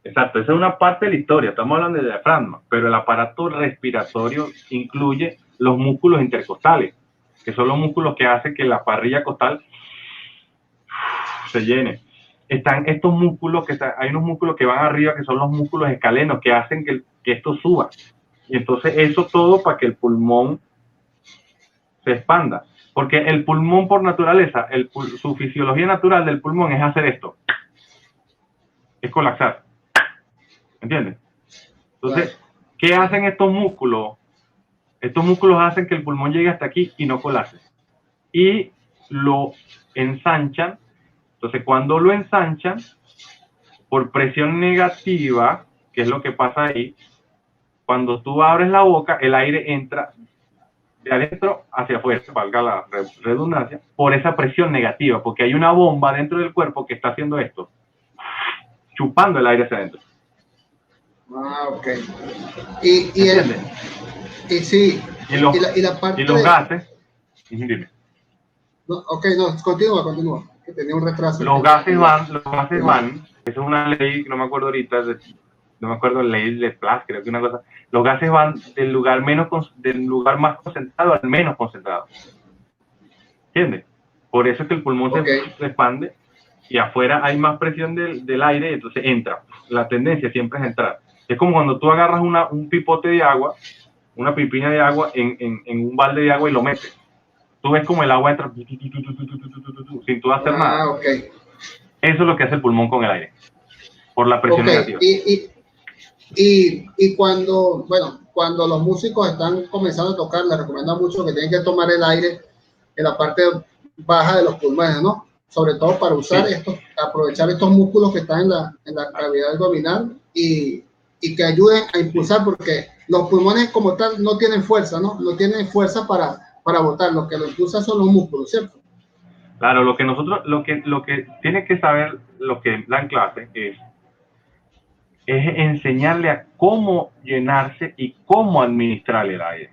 exacto, esa es una parte de la historia. Estamos hablando del diafragma, pero el aparato respiratorio incluye los músculos intercostales, que son los músculos que hacen que la parrilla costal se llene. Están estos músculos hay unos músculos que van arriba, que son los músculos escalenos, que hacen que esto suba. Y entonces eso todo para que el pulmón se expanda. Porque el pulmón por naturaleza, su fisiología natural del pulmón es hacer esto. Es colapsar. ¿Entiendes? Entonces, ¿qué hacen estos músculos? Estos músculos hacen que el pulmón llegue hasta aquí y no colapse. Y lo ensanchan. Entonces, cuando lo ensanchan, por presión negativa, que es lo que pasa ahí, cuando tú abres la boca, el aire entra de adentro hacia afuera, valga la redundancia, por esa presión negativa, porque hay una bomba dentro del cuerpo que está haciendo esto, chupando el aire hacia adentro. Ah, ok. Y la parte y los gases, dime. No, ok, no, continúa, que tenía un retraso. Los gases van, es una ley, no me acuerdo ahorita, no me acuerdo, la ley de Planck, creo que una cosa. Los gases van del lugar más concentrado al menos concentrado. ¿Entiendes? Por eso es que el pulmón se expande y afuera hay más presión del aire y entonces entra. La tendencia siempre es entrar. Es como cuando tú agarras un pipote de agua, una pipina de agua en un balde de agua y lo metes. Tú ves como el agua entra sin tú hacer nada. Okay. Eso es lo que hace el pulmón con el aire, por la presión negativa. Y cuando, bueno, cuando los músicos están comenzando a tocar, les recomiendo mucho que tienen que tomar el aire en la parte baja de los pulmones, ¿no? Sobre todo para usar aprovechar estos músculos que están en la cavidad abdominal y que ayuden a impulsar, porque los pulmones como tal no tienen fuerza, ¿no? No tienen fuerza para botar, lo que lo impulsa son los músculos, ¿cierto? Claro, lo que tiene que saber los que dan clase es enseñarle a cómo llenarse y cómo administrar el aire.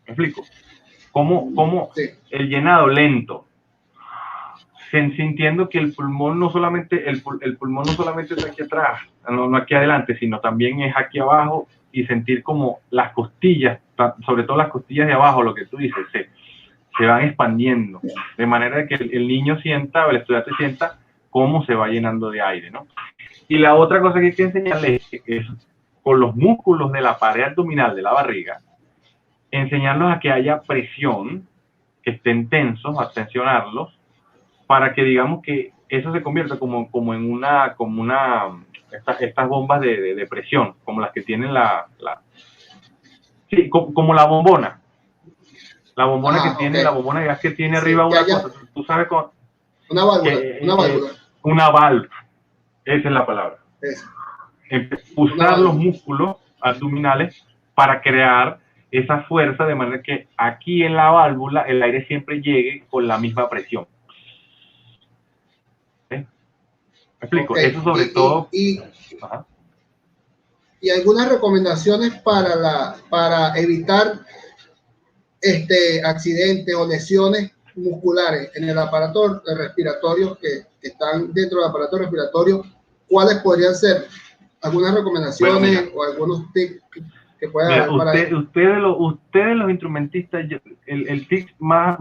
¿Me explico? Cómo el llenado lento, sintiendo que el pulmón no solamente el pulmón no solamente está aquí atrás, no aquí adelante, sino también es aquí abajo, y sentir como las costillas, sobre todo las costillas de abajo, lo que tú dices, se van expandiendo, de manera que el niño sienta, o el estudiante sienta cómo se va llenando de aire, ¿no? Y la otra cosa que hay que enseñarle es con los músculos de la pared abdominal de la barriga, enseñarlos a que haya presión, que estén tensos, a tensionarlos, para que digamos que eso se convierta como en estas bombas de presión, como las que tienen sí, como la bombona. La bombona que tiene, la bombona de gas que tiene arriba una cosa, tú sabes con... Una válvula, una válvula. Una válvula, esa es la palabra. Usar los músculos abdominales para crear esa fuerza, de manera que aquí en la válvula el aire siempre llegue con la misma presión. ¿Me explico? Eso sobre todo... Y algunas recomendaciones para evitar accidentes o lesiones musculares en el aparato respiratorio que están dentro del aparato respiratorio. ¿Cuáles podrían ser? ¿Algunas recomendaciones o algunos tips que puedan haber para eso? Ustedes los instrumentistas, el tip más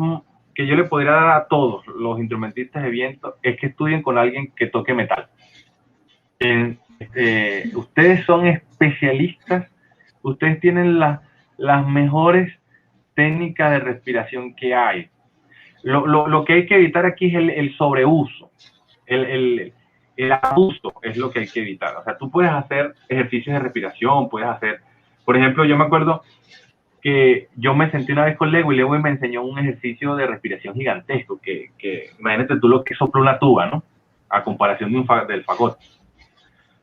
que yo le podría dar a todos los instrumentistas de viento es que estudien con alguien que toque metal. Ustedes son especialistas, ustedes tienen las mejores técnicas de respiración que hay. Lo que hay que evitar aquí es el sobreuso, el abuso es lo que hay que evitar. O sea, tú puedes hacer ejercicios de respiración, puedes hacer, por ejemplo, yo me acuerdo que yo me senté una vez con Lewis me enseñó un ejercicio de respiración gigantesco, que imagínate tú lo que sopla una tuba, ¿no? A comparación del fagot.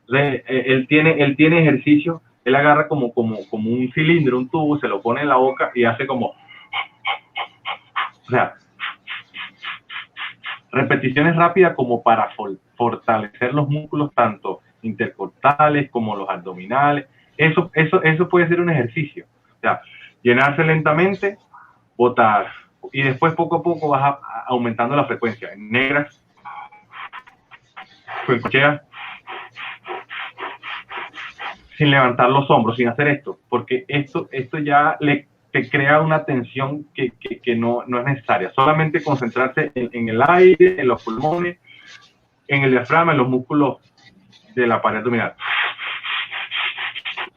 Entonces, él tiene ejercicio, él agarra como un cilindro, un tubo, se lo pone en la boca y hace como... O sea, repeticiones rápidas como para fortalecer los músculos, tanto intercostales como los abdominales. Eso puede ser un ejercicio. O sea, llenarse lentamente, botar. Y después poco a poco vas aumentando la frecuencia. En negras, cochea, sin levantar los hombros, sin hacer esto. Porque esto ya te crea una tensión que no es necesaria. Solamente concentrarse en el aire, en los pulmones, en el diafragma, en los músculos de la pared abdominal.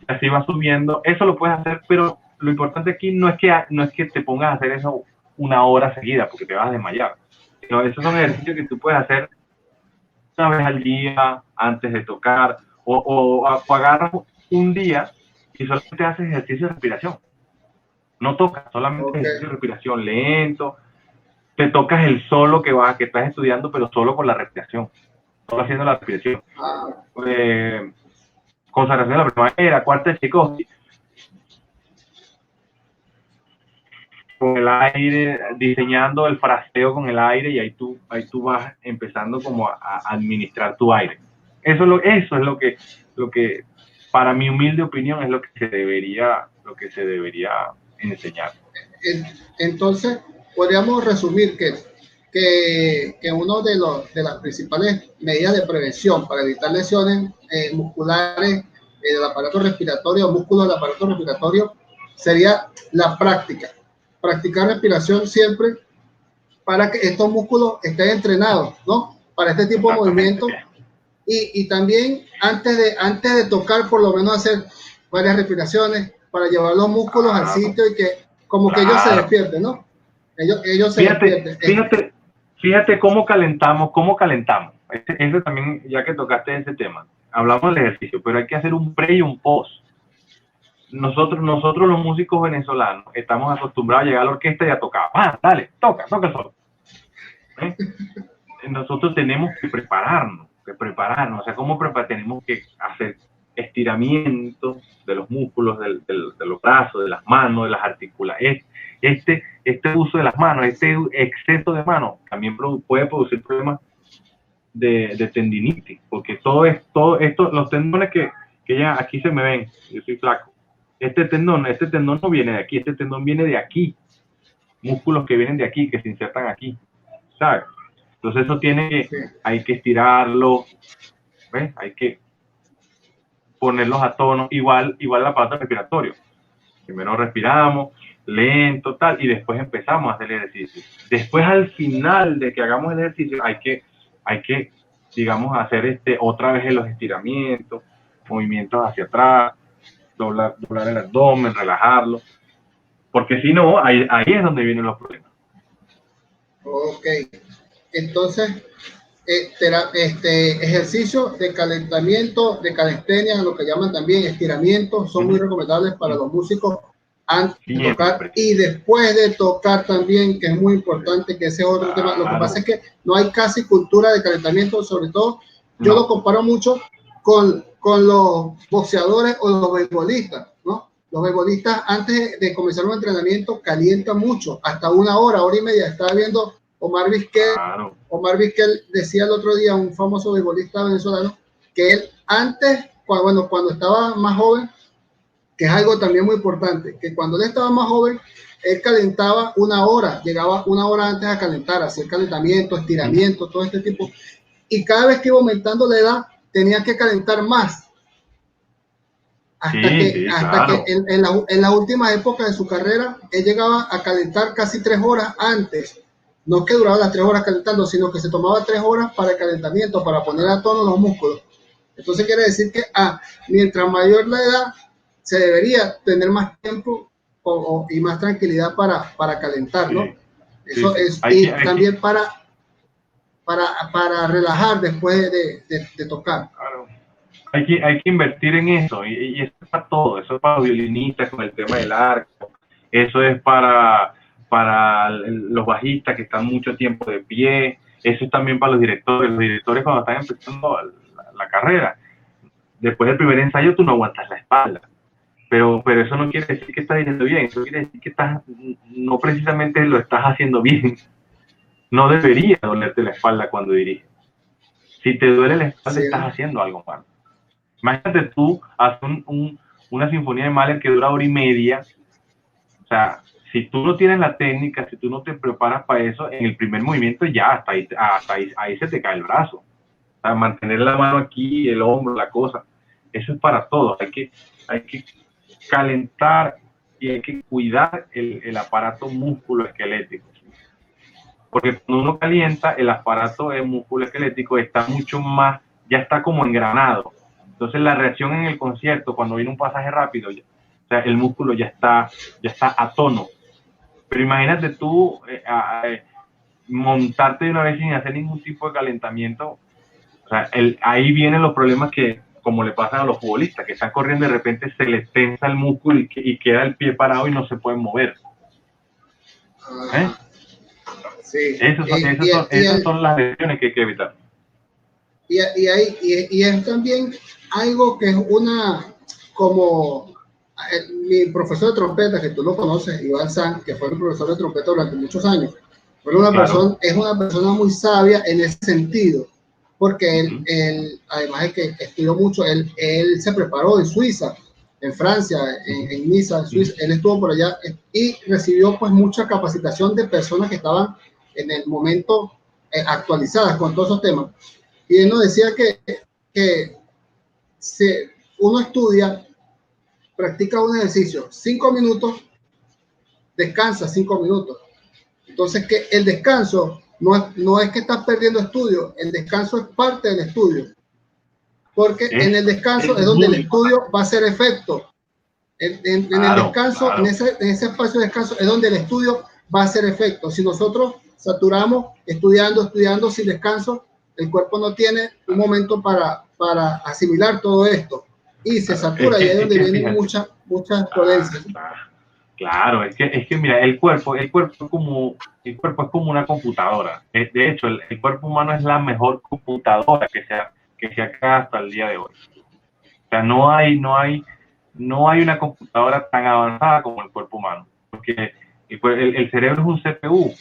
Así va subiendo. Eso lo puedes hacer, pero lo importante aquí no es que te pongas a hacer eso una hora seguida, porque te vas a desmayar. No, esos son ejercicios que tú puedes hacer una vez al día, antes de tocar, o agarras un día y solamente haces ejercicio de respiración. No tocas, solamente ejercicio de respiración lento. Te tocas el solo que estás estudiando, pero solo con la respiración. Solo haciendo la respiración. Consagración de la primavera, cuarta de Tchaikovsky. Con el aire, diseñando el fraseo con el aire, y ahí tú vas empezando como a administrar tu aire. Eso es lo que, para mi humilde opinión, es lo que se debería enseñar. Entonces, podríamos resumir que uno de las principales medidas de prevención para evitar lesiones musculares del aparato respiratorio o músculos del aparato respiratorio sería la práctica. Practicar respiración siempre para que estos músculos estén entrenados, ¿no? Para este tipo de movimientos. Y también antes de tocar, por lo menos hacer varias respiraciones para llevar los músculos al sitio y que como que ellos se despierten, ¿no? Ellos se despierten. Fíjate cómo calentamos. Ese también, ya que tocaste ese tema, hablamos del ejercicio, pero hay que hacer un pre y un post. Nosotros los músicos venezolanos estamos acostumbrados a llegar a la orquesta y a tocar. Dale, toca el solo. Nosotros tenemos que prepararnos. O sea, ¿cómo tenemos que hacer estiramientos de los músculos, de los brazos, de las manos, de las articulaciones? Este uso de las manos, este exceso de manos también puede producir problemas de tendinitis, porque todo esto, los tendones que ya aquí se me ven, yo soy flaco. Este tendón no viene de aquí, este tendón viene de aquí. Músculos que vienen de aquí, que se insertan aquí, ¿sabes? Entonces eso hay que estirarlo, ¿ves? Hay que ponerlos a tono, igual el aparato respiratorio. Primero respiramos, lento, tal, y después empezamos a hacer el ejercicio. Después, al final de que hagamos el ejercicio, hay que digamos, hacer otra vez los estiramientos, movimientos hacia atrás, doblar el abdomen, relajarlo, porque si no, ahí es donde vienen los problemas. Ok, entonces, ejercicio de calentamiento, de calistenia, lo que llaman también estiramientos, son muy recomendables para los músicos antes de tocar y después de tocar también, que es muy importante, que ese es otro tema. Lo que pasa es que no hay casi cultura de calentamiento, sobre todo, yo lo comparo mucho con los boxeadores o los beisbolistas, ¿no? Los beisbolistas antes de comenzar un entrenamiento calientan mucho, hasta una hora y media. Estaba viendo Omar Vizquel. Claro. Omar Vizquel decía el otro día, un famoso beisbolista venezolano, que él antes, cuando estaba más joven, que es algo también muy importante, que cuando él estaba más joven, él calentaba una hora, llegaba una hora antes a calentar, hacer calentamiento, estiramiento, todo este tipo. Y cada vez que iba aumentando la edad, tenía que calentar más. Hasta que en las últimas épocas de su carrera, él llegaba a calentar casi 3 horas antes. No que duraba las 3 horas calentando, sino que se tomaba 3 horas para el calentamiento, para poner a tono los músculos. Entonces quiere decir que mientras mayor la edad, se debería tener más tiempo y más tranquilidad para calentar, ¿no? Eso es, también para relajar después de tocar. Claro. Hay que invertir en eso, y eso es para todo. Eso es para los violinistas con el tema del arco, eso es para los bajistas que están mucho tiempo de pie, eso es también para los directores cuando están empezando la carrera. Después del primer ensayo tú no aguantas la espalda, pero eso no quiere decir que estás dirigiendo bien, eso quiere decir que no precisamente lo estás haciendo bien. No debería dolerte la espalda cuando diriges. Si te duele la espalda, estás haciendo algo mal. Imagínate tú hacer una sinfonía de Mahler que dura 1 hora y media. O sea, si tú no tienes la técnica, si tú no te preparas para eso, en el primer movimiento ya hasta ahí se te cae el brazo. O sea, mantener la mano aquí, el hombro, la cosa. Eso es para todos. Hay que calentar y hay que cuidar el aparato músculo-esquelético. Porque cuando uno calienta, el aparato músculo-esquelético está mucho más, ya está como engranado. Entonces la reacción en el concierto, cuando viene un pasaje rápido, o sea, el músculo ya está a tono. Pero imagínate tú montarte de una vez sin hacer ningún tipo de calentamiento. O sea, ahí vienen los problemas que, como le pasan a los futbolistas, que están corriendo y de repente se les tensa el músculo y queda el pie parado y no se pueden mover. Sí. Esas son las lesiones que hay que evitar. Y es también algo que es como mi profesor de trompeta, que tú lo conoces, Iván San, que fue mi profesor de trompeta durante muchos años, es una persona muy sabia en ese sentido, porque él además de que estudió mucho, él se preparó en Suiza, en Francia, en Niza, en Suiza, él estuvo por allá y recibió pues mucha capacitación de personas que estaban en el momento actualizadas con todos esos temas. Y él nos decía que uno estudia, practica un ejercicio 5 minutos, descansa 5 minutos. Entonces, que el descanso no es que estás perdiendo estudio, el descanso es parte del estudio. Porque en el descanso es donde el estudio va a hacer efecto. En el descanso, en ese espacio de descanso, es donde el estudio va a hacer efecto. Si nosotros saturamos estudiando sin descanso, el cuerpo no tiene un momento para asimilar todo esto y se satura, y ahí es donde vienen muchas dolencias. Claro, es que mira, el cuerpo es como una computadora. De hecho, el cuerpo humano es la mejor computadora que se ha creado hasta el día de hoy. O sea, no hay una computadora tan avanzada como el cuerpo humano, porque el cerebro es un CPU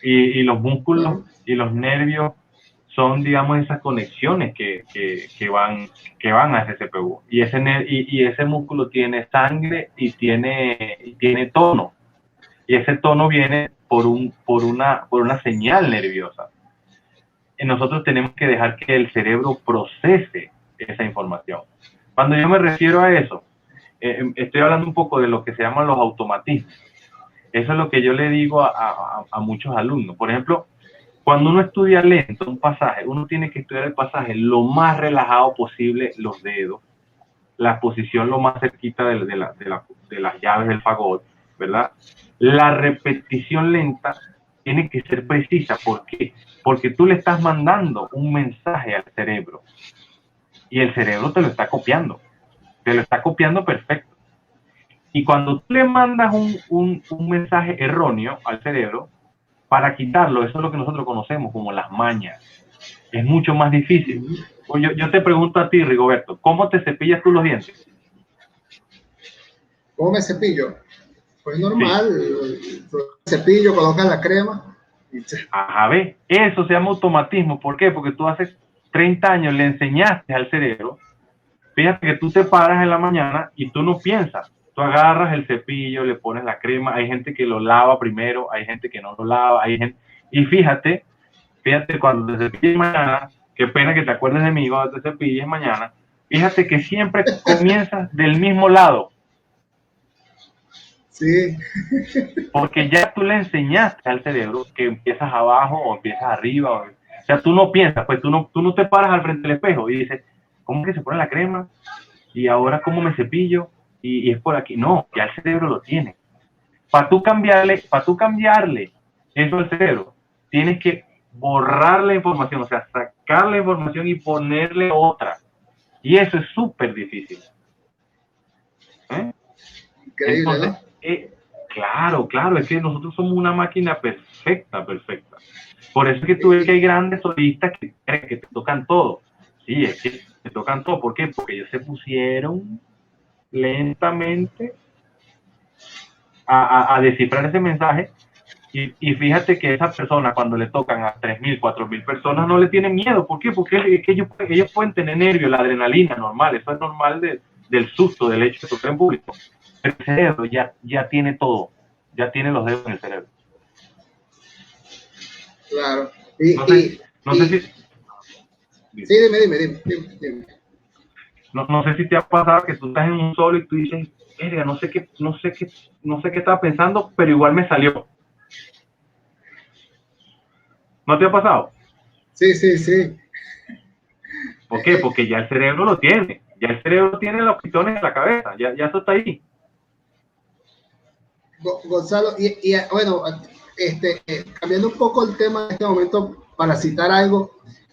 y los músculos y los nervios son, digamos, esas conexiones que van a ese CPU. Y ese músculo tiene sangre y tiene tono. Y ese tono viene por una señal nerviosa. Y nosotros tenemos que dejar que el cerebro procese esa información. Cuando yo me refiero a eso, estoy hablando un poco de lo que se llaman los automatismos. Eso es lo que yo le digo a muchos alumnos. Por ejemplo, cuando uno estudia lento un pasaje, uno tiene que estudiar el pasaje lo más relajado posible, los dedos, la posición lo más cerquita de las llaves del fagot, ¿verdad? La repetición lenta tiene que ser precisa. ¿Por qué? Porque tú le estás mandando un mensaje al cerebro y el cerebro te lo está copiando perfecto. Y cuando tú le mandas un mensaje erróneo al cerebro, para quitarlo, eso es lo que nosotros conocemos como las mañas. Es mucho más difícil. Yo te pregunto a ti, Rigoberto, ¿cómo te cepillas tú los dientes? ¿Cómo me cepillo? Pues normal, sí. Cepillo, colocas la crema. Ajá, ve, eso se llama automatismo. ¿Por qué? Porque tú hace 30 años le enseñaste al cerebro. Fíjate que tú te paras en la mañana y tú no piensas. Tú agarras el cepillo, le pones la crema. Hay gente que lo lava primero, hay gente que no lo lava, y fíjate cuando te cepilles mañana, qué pena que te acuerdes de mí cuando te cepilles mañana, fíjate que siempre comienzas del mismo lado. Sí. Porque ya tú le enseñaste al cerebro que empiezas abajo o empiezas arriba. O sea, tú no piensas, pues tú no te paras al frente del espejo y dices, ¿cómo que se pone la crema? Y ahora, ¿cómo me cepillo? Y es por aquí. No, ya el cerebro lo tiene. Para tú cambiarle eso al cerebro, tienes que borrar la información, o sea, sacar la información y ponerle otra. Y eso es súper difícil. Increíble, entonces, ¿no? Claro, es que nosotros somos una máquina perfecta. Por eso es que tú ves que hay grandes solistas que te tocan todo. Sí, es que te tocan todo. ¿Por qué? Porque ellos se pusieron lentamente a descifrar ese mensaje. Y fíjate que esa persona, cuando le tocan a 3.000, 4.000 personas, no le tienen miedo. ¿Por qué? Porque es que ellos pueden tener nervios, la adrenalina normal. Eso es normal del susto, del hecho de tocar en público. Pero el cerebro ya tiene todo. Ya tiene los dedos en el cerebro. Claro. No sé si... Sí, dime. No sé si te ha pasado que tú estás en un solo y tú dices, no sé qué estaba pensando, pero igual me salió. ¿No te ha pasado? Sí. ¿Por qué? Porque ya el cerebro lo tiene. Ya el cerebro tiene los pitones en la cabeza. Ya eso está ahí. Gonzalo, bueno, cambiando un poco el tema en este momento para citar algo,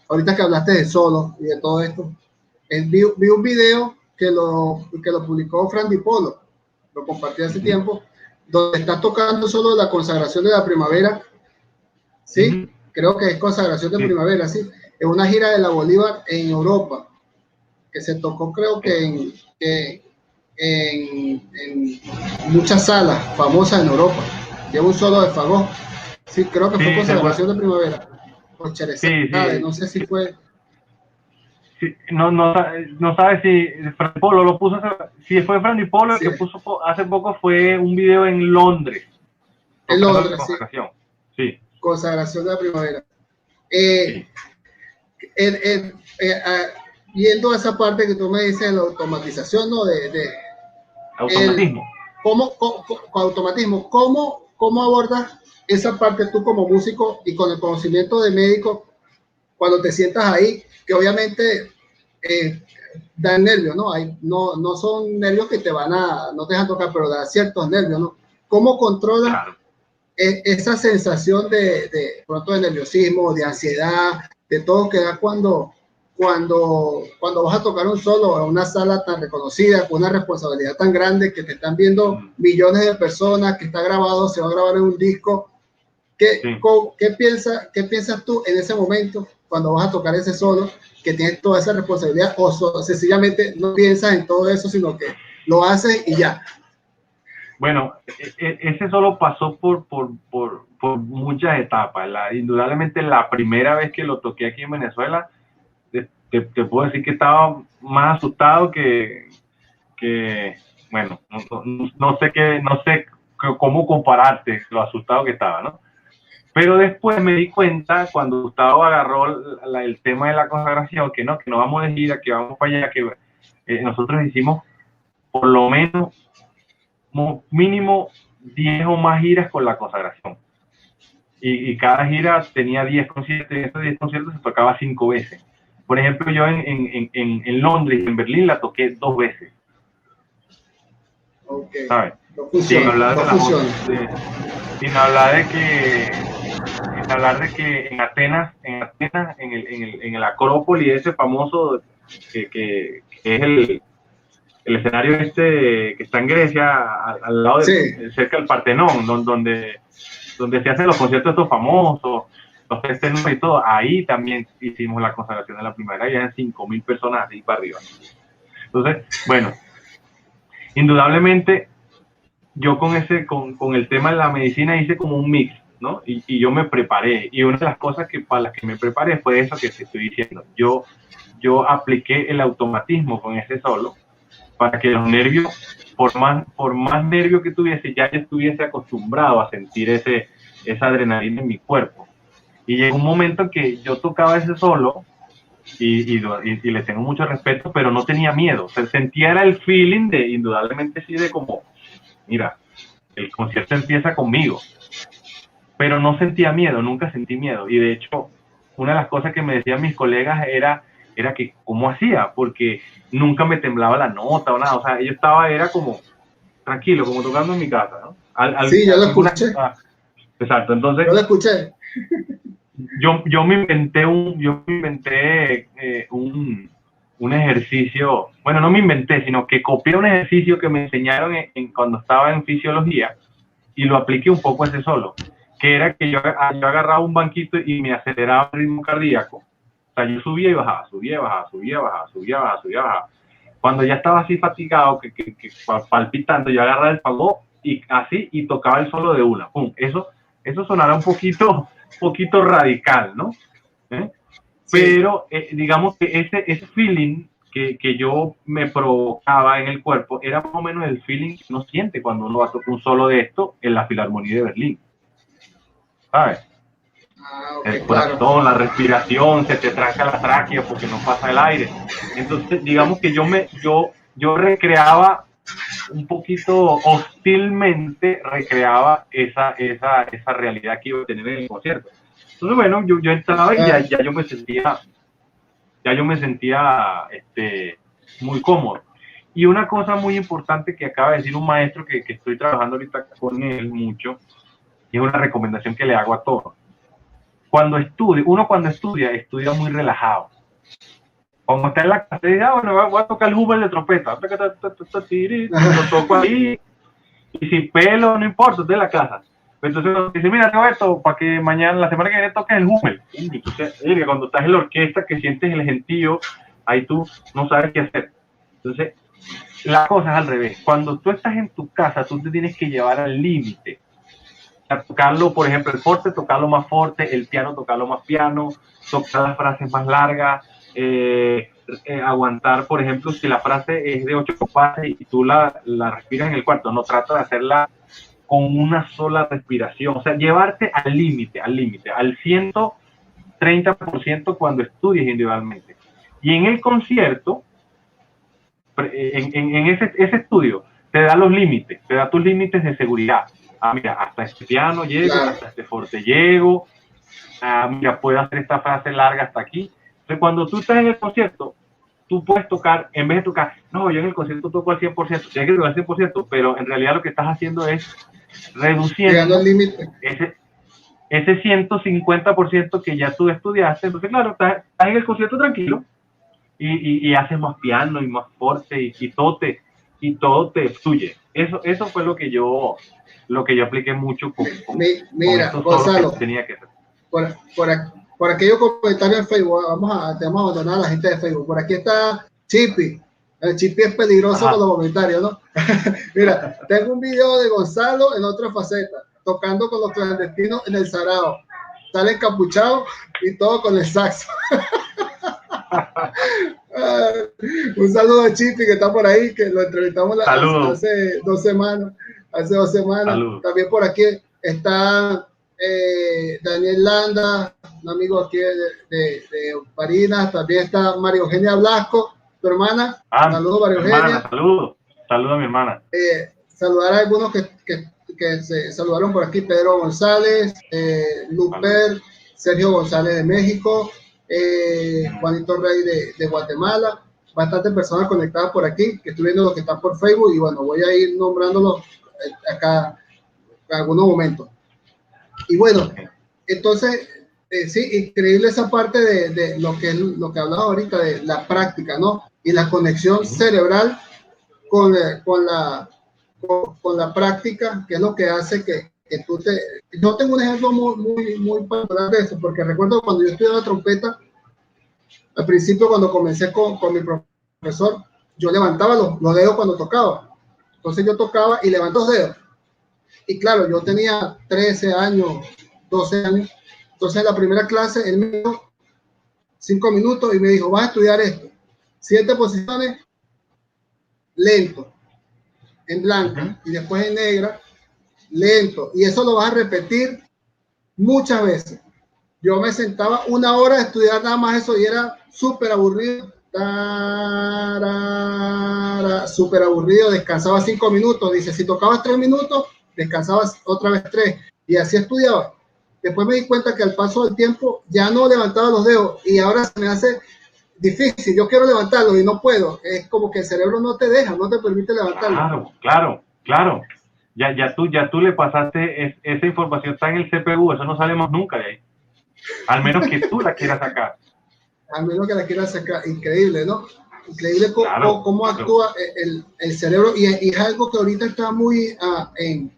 ahorita que hablaste de solo y de todo esto, vi un video que lo publicó Fran Di Polo, lo compartí hace tiempo, donde está tocando solo la consagración de la primavera, ¿sí? Creo que es consagración de primavera, ¿sí? En una gira de la Bolívar en Europa, que se tocó creo que en muchas salas famosas en Europa. Lleva un solo de fagot. Sí, creo que fue consagración de primavera. Por Cherezade, no sé si fue. Sí, no sabes si Fran Polo lo puso. Si fue Fran Di Polo, el que puso hace poco fue un video en Londres. En Londres, sí. Consagración de la primavera. Viendo esa parte que tú me dices de la automatización, ¿no? Automatismo. Automatismo. ¿Cómo abordas esa parte tú como músico y con el conocimiento de médico cuando te sientas ahí? Que obviamente dan nervios, ¿no? No son nervios que no te dejan tocar, pero da ciertos nervios, ¿no? ¿Cómo controlas esa sensación pronto de nerviosismo, de ansiedad, de todo que da cuando vas a tocar un solo en una sala tan reconocida, con una responsabilidad tan grande, que te están viendo millones de personas, que está grabado, se va a grabar en un disco. ¿Qué piensas tú en ese momento cuando vas a tocar ese solo, que tienes toda esa responsabilidad, o sencillamente no piensas en todo eso, sino que lo haces y ya? Bueno, ese solo pasó por muchas etapas. Indudablemente la primera vez que lo toqué aquí en Venezuela, te puedo decir que estaba más asustado que bueno, no sé cómo compararte lo asustado que estaba, ¿no? Pero después me di cuenta, cuando Gustavo agarró el tema de la consagración, que no vamos de gira, que vamos para allá, que nosotros hicimos por lo menos mínimo 10 o más giras con la consagración. Y cada gira tenía 10 conciertos, y esos 10 conciertos se tocaba 5 veces. Por ejemplo, yo en Londres y en Berlín la toqué 2 veces. Okay. ¿Sabes? No funciona, sin hablar de que en Atenas, en el Acrópolis, ese famoso que es el escenario que está en Grecia, al lado cerca del Partenón, donde se hacen los conciertos estos famosos, los festejos y todo. Ahí también hicimos la consagración de la primera, ya en 5.000 personas así para arriba. Entonces, bueno, indudablemente yo con el tema de la medicina hice como un mix, ¿no? Y yo me preparé, y una de las cosas para las que me preparé fue eso que te estoy diciendo. Yo apliqué el automatismo con ese solo, para que los nervios, por más nervio que tuviese, ya yo estuviese acostumbrado a sentir esa adrenalina en mi cuerpo. Y llegó un momento en que yo tocaba ese solo y le tengo mucho respeto, pero no tenía miedo. O sea, sentía el feeling de, indudablemente sí, de como, mira, el concierto empieza conmigo. Pero no sentía miedo, nunca sentí miedo. Y de hecho, una de las cosas que me decían mis colegas era que cómo hacía, porque nunca me temblaba la nota o nada. O sea, yo era como tranquilo, como tocando en mi casa, ¿no? Sí, yo lo escuché. Exacto, entonces yo lo escuché. Yo me inventé un ejercicio. Bueno, no me inventé, sino que copié un ejercicio que me enseñaron cuando estaba en fisiología, y lo apliqué un poco a ese solo, que era que yo agarraba un banquito y me aceleraba el ritmo cardíaco. O sea, yo subía y bajaba, subía y bajaba, subía y bajaba, subía y bajaba, subía y bajaba. Cuando ya estaba así fatigado, que palpitando, yo agarraba el fagot y tocaba el solo de una. ¡Pum! Eso sonará un poquito radical, ¿no? Sí. Pero digamos que ese feeling que yo me provocaba en el cuerpo era más o menos el feeling que uno siente cuando uno va a tocar un solo de esto en la Filarmonía de Berlín. ¿Sabes? Okay, el corazón, claro. La respiración, se te tranca la tráquea porque no pasa el aire. Entonces, digamos que yo recreaba un poquito hostilmente, recreaba esa realidad que iba a tener en el concierto. Entonces, bueno, yo entraba y ya yo me sentía muy cómodo. Y una cosa muy importante que acaba de decir un maestro que estoy trabajando ahorita con él mucho, y es una recomendación que le hago a todos. Cuando estudia muy relajado. Cuando está en la clase, dice, bueno, voy a tocar el Hummel de trompeta, lo toco ahí, y sin pelo, no importa, estoy en la clase. Entonces dice, mira, Roberto, para que mañana, la semana que viene toques el Hummel. Entonces, cuando estás en la orquesta, que sientes el gentío, ahí tú no sabes qué hacer. Entonces, la cosa es al revés. Cuando tú estás en tu casa, tú te tienes que llevar al límite. Tocarlo, por ejemplo, el forte, tocarlo más fuerte, el piano, tocarlo más piano, tocar las frases más largas, aguantar, por ejemplo, si la frase es de 8 compases y tú la respiras en el cuarto, no trata de hacerla con una sola respiración, o sea, llevarte al límite, al 130% cuando estudies individualmente. Y en el concierto, en ese estudio, te da los límites, te da tus límites de seguridad. Mira, hasta este piano llego, claro. Hasta este forte llego, mira, puedo hacer esta frase larga hasta aquí. Entonces, cuando tú estás en el concierto, tú puedes tocar, en vez de tocar, no, yo en el concierto toco al 100%, tienes que tocar al 100%, pero en realidad lo que estás haciendo es llegando reduciendo al límite. ese 150% que ya tú estudiaste. Entonces, claro, estás en el concierto tranquilo y haces más piano y más fuerte y todo te fluye. Eso fue lo que yo apliqué mucho con Mira, estos solos Gonzalo, que tenía que hacer. por aquellos comentarios en Facebook, te vamos a abandonar a la gente de Facebook. Por aquí está Chippy. El Chippy es peligroso con los comentarios, ¿no? Mira, tengo un video de Gonzalo en otra faceta, tocando con los clandestinos en el Sarao. Sale encapuchado y todo con el saxo. Un saludo a Chippy que está por ahí, que lo entrevistamos hace 2 semanas. Hace 2 semanas. Saludos. También por aquí está Daniel Landa, un amigo aquí de Parinas. También está María Eugenia Blasco, tu hermana. Saludos, María Eugenia. Saludos a mi hermana. Saludar a algunos que se saludaron por aquí: Pedro González, Luper, Sergio González de México, Juanito Rey de Guatemala. Bastantes personas conectadas por aquí, que estoy viendo los que están por Facebook, y bueno, voy a ir nombrándolos acá en algunos momentos. Y bueno, entonces, sí, increíble esa parte de lo que hablaba ahorita, de la práctica, ¿no? Y la conexión cerebral con la práctica, que es lo que hace que tú te... Yo tengo un ejemplo muy particular de eso, porque recuerdo cuando yo estudiaba trompeta, al principio cuando comencé con mi profesor, yo levantaba los dedos cuando tocaba. Entonces yo tocaba y levanto los dedos. Y claro, yo tenía 13 años, 12 años. Entonces en la primera clase, él me dio 5 minutos y me dijo: vas a estudiar esto. 7 posiciones, lento, en blanca, y después en negra, lento. Y eso lo vas a repetir muchas veces. Yo me sentaba 1 hora a estudiar nada más eso y era súper aburrido. Súper aburrido. Descansaba 5 minutos. Dice, si tocabas 3 minutos, descansabas otra vez 3. Y así estudiaba. Después me di cuenta que al paso del tiempo ya no levantaba los dedos y ahora se me hace difícil. Yo quiero levantarlos y no puedo. Es como que el cerebro no te deja, no te permite levantarlos. Claro. Ya tú le pasaste esa información, está en el CPU, eso no sale más nunca de ahí. Al menos que tú la quieras sacar. Al menos que la quieras sacar. Increíble, ¿no? Increíble cómo actúa el cerebro. Y es algo que ahorita está muy en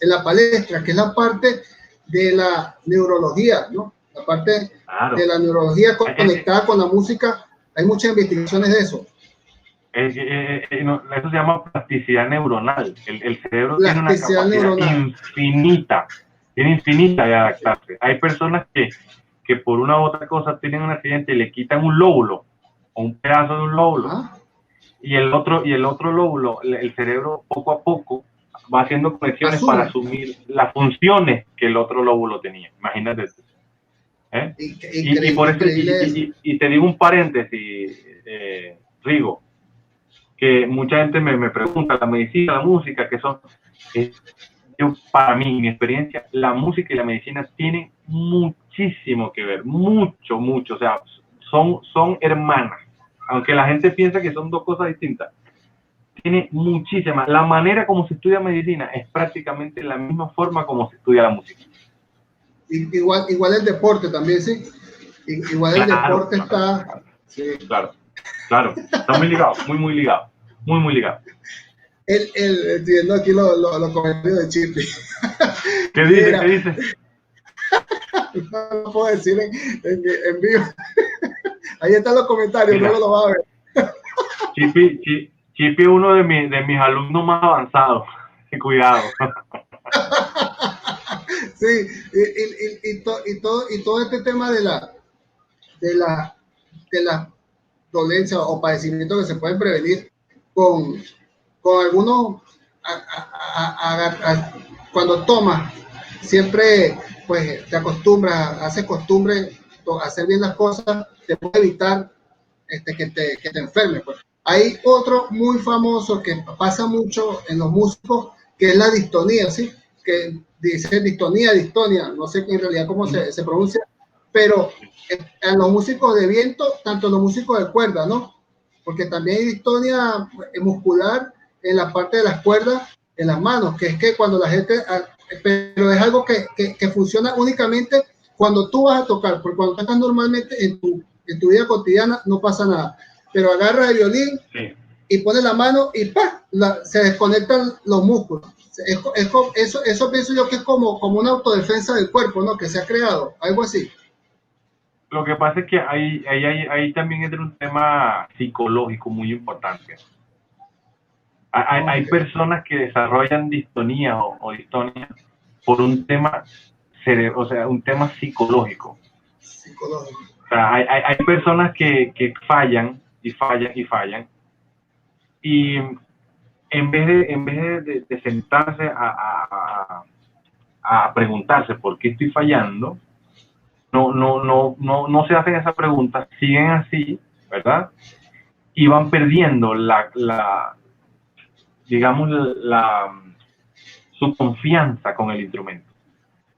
la palestra, que es la parte de la neurología, ¿no? La parte de la neurología conectada con la música. Hay muchas investigaciones de eso. Eso se llama plasticidad neuronal. El cerebro tiene una capacidad infinita de adaptarse. Hay personas que por una u otra cosa tienen un accidente y le quitan un lóbulo o un pedazo de un lóbulo, y el otro lóbulo, el cerebro poco a poco va haciendo conexiones para asumir las funciones que el otro lóbulo tenía. Imagínate. Y por eso, y te digo un paréntesis, Rigo, que mucha gente me pregunta, la medicina, la música, que son... para mí, mi experiencia, la música y la medicina tienen muchísimo que ver, mucho, o sea, son hermanas, aunque la gente piensa que son 2 cosas distintas. Tiene muchísima, la manera como se estudia medicina es prácticamente la misma forma como se estudia la música. Igual el deporte también, sí. Igual el deporte está... Sí. Claro, está muy ligado, muy ligado. Estoy viendo aquí los comentarios de Chippy. ¿Qué dice? No puedo decir en vivo. Ahí están los comentarios, luego lo vas a ver. Chippy es uno de mis alumnos más avanzados. Cuidado. Sí, y todo este tema de la dolencia o padecimientos que se pueden prevenir con algunos, cuando tomas, siempre pues te acostumbras, haces costumbre a hacer bien las cosas, te puede evitar que te enfermes. Pues. Hay otro muy famoso que pasa mucho en los músicos, que es la distonía, ¿sí? Que dice distonia, no sé en realidad cómo se pronuncia, pero en los músicos de viento, tanto los músicos de cuerda, ¿no? Porque también hay distonia muscular en la parte de las cuerdas, en las manos, que es que cuando la gente, pero es algo que funciona únicamente cuando tú vas a tocar, porque cuando estás normalmente en tu vida cotidiana no pasa nada, pero agarra el violín y pone la mano y ¡pah! Se desconectan los músculos. Eso pienso yo que es como una autodefensa del cuerpo, ¿no? Que se ha creado, algo así. Lo que pasa es que ahí también entra un tema psicológico muy importante. Hay personas que desarrollan distonía o distonia por un tema o sea, un tema psicológico. O sea, hay personas que fallan y fallan y fallan, y en vez de sentarse a preguntarse por qué estoy fallando, no se hacen esa pregunta, siguen así, ¿verdad? Y van perdiendo digamos, su confianza con el instrumento.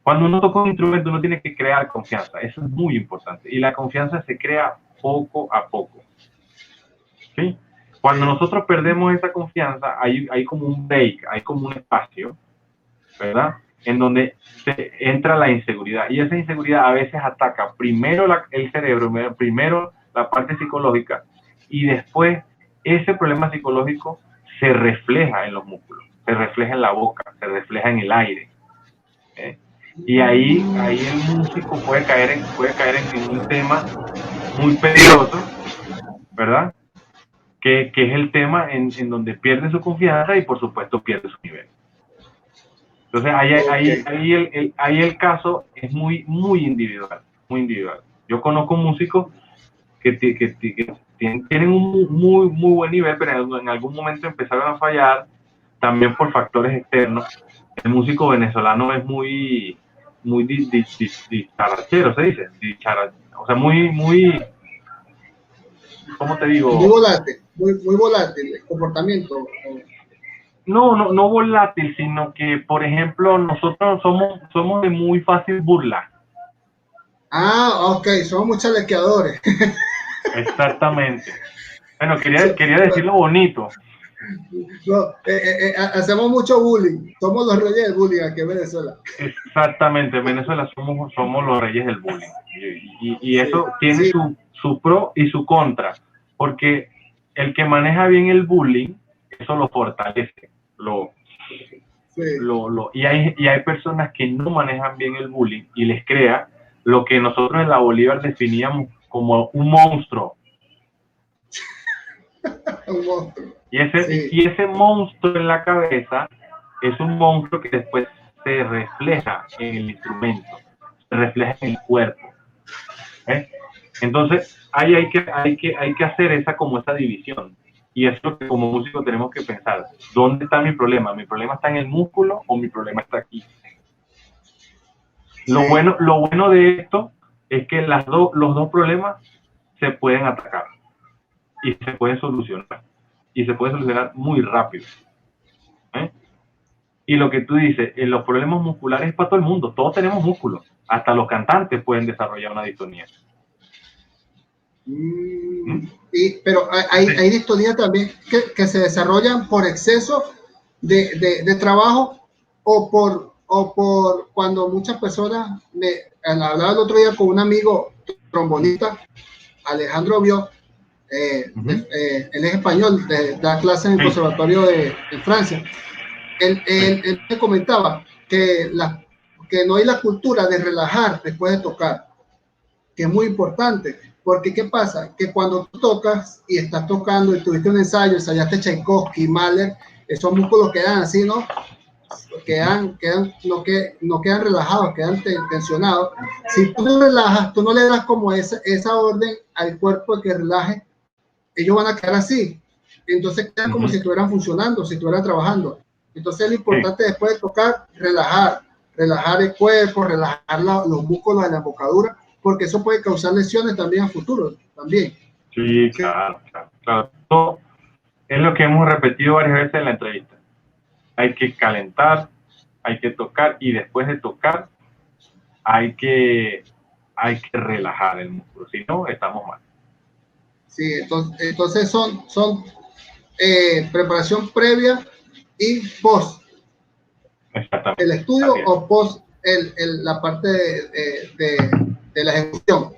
Cuando uno toca un instrumento, uno tiene que crear confianza. Eso es muy importante. Y la confianza se crea poco a poco. ¿Sí? Cuando nosotros perdemos esa confianza, hay como un break, hay como un espacio, ¿verdad? En donde entra la inseguridad. Y esa inseguridad a veces ataca primero el cerebro, primero la parte psicológica, y después ese problema psicológico se refleja en los músculos, se refleja en la boca, se refleja en el aire. Y ahí el músico puede caer en un tema muy peligroso, ¿verdad? Que es el tema en donde pierde su confianza y por supuesto pierde su nivel. Entonces ahí el caso es muy individual, muy individual. Yo conozco músicos que tienen un muy buen nivel, pero en algún momento empezaron a fallar también por factores externos. El músico venezolano es muy dicharachero, se dice, o sea, muy, ¿cómo te digo? Muy volátil el comportamiento. No volátil, sino que, por ejemplo, nosotros somos de muy fácil burla. Ok, somos muy chalequeadores. Exactamente. Bueno, quería decirlo bonito. No, hacemos mucho bullying. Somos los reyes del bullying aquí en Venezuela. Exactamente, en Venezuela somos los reyes del bullying. Y eso tiene su pro y su contra, porque el que maneja bien el bullying, eso lo fortalece. Y hay personas que no manejan bien el bullying y les crea lo que nosotros en la Bolívar definíamos como un monstruo. Un monstruo. Y ese monstruo en la cabeza es un monstruo que después se refleja en el instrumento, se refleja en el cuerpo. Entonces, ahí hay que hacer esa división. Y es lo que como músico tenemos que pensar. ¿Dónde está mi problema? ¿Mi problema está en el músculo o mi problema está aquí? Lo bueno de esto es que los dos problemas se pueden atacar y se pueden solucionar. Y se puede solucionar muy rápido. Y lo que tú dices, los problemas musculares es para todo el mundo. Todos tenemos músculos. Hasta los cantantes pueden desarrollar una distonía. Pero hay distonía también que se desarrollan por exceso de trabajo o por cuando muchas personas, hablaba el otro día con un amigo trombonista, Alejandro Bio, él es español, da clases en el conservatorio de Francia. Él me comentaba que no hay la cultura de relajar después de tocar, que es muy importante. Porque, ¿qué pasa? Que cuando tú tocas y estás tocando y tuviste un ensayo, ensayaste Tchaikovsky, Mahler, esos músculos quedan así, ¿no? No quedan relajados, quedan tensionados. Si tú no relajas, tú no le das como esa orden al cuerpo de que relaje, ellos van a quedar así. Entonces quedan como si estuvieran funcionando, si estuvieran trabajando. Entonces lo importante después de tocar, relajar el cuerpo, relajar los músculos de la embocadura, porque eso puede causar lesiones también a futuro, también. Sí, claro. Todo es lo que hemos repetido varias veces en la entrevista. Hay que calentar, hay que tocar y después de tocar hay que relajar el músculo, si no, estamos mal. Sí, entonces son preparación previa y post Exactamente. el estudio o post la parte de la ejecución.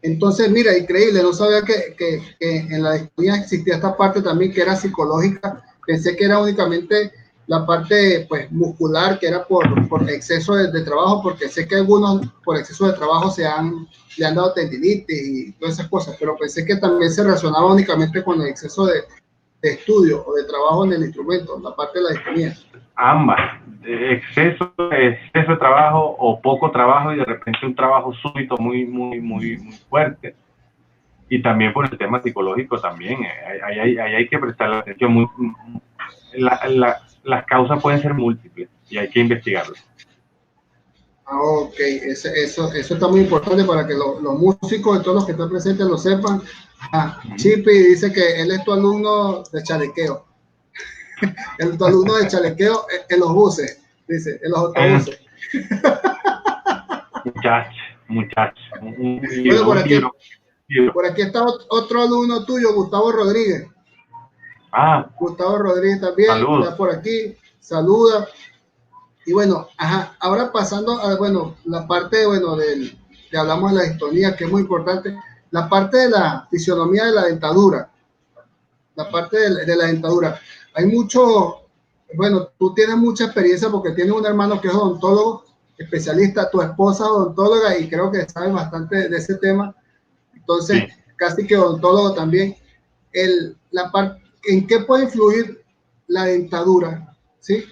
Entonces, mira, increíble, no sabía que en la disciplina existía esta parte también que era psicológica. Pensé que era únicamente la parte pues muscular, que era por exceso de trabajo, porque sé que algunos por exceso de trabajo le han dado tendinitis y todas esas cosas, pero pensé que también se relacionaba únicamente con el exceso de estudio o de trabajo en el instrumento, la parte de la disciplina. Ambas, exceso de trabajo o poco trabajo y de repente un trabajo súbito muy fuerte. Y también por el tema psicológico también, ahí hay que prestar atención. Las causas pueden ser múltiples y hay que investigarlas. Ok, eso está muy importante para que los músicos y todos los que están presentes lo sepan. Chipi dice que él es tu alumno de chalequeo. El tu alumno de chalequeo en los buses, dice, en los autobuses. Muchachos. Un Bueno, libro, un libro. por aquí está otro alumno tuyo, Gustavo Rodríguez. Gustavo Rodríguez también Saludos. está por aquí, saluda. Y bueno, ahora pasando a, bueno, la parte, bueno, que hablamos de la distonía, que es muy importante, la parte de la fisionomía de la dentadura, la parte de la dentadura. Hay mucho, bueno, tú tienes mucha experiencia porque tienes un hermano que es odontólogo, especialista, tu esposa odontóloga y creo que sabes bastante de ese tema. Entonces, sí, casi que odontólogo también. ¿En qué puede influir la dentadura? ¿Sí?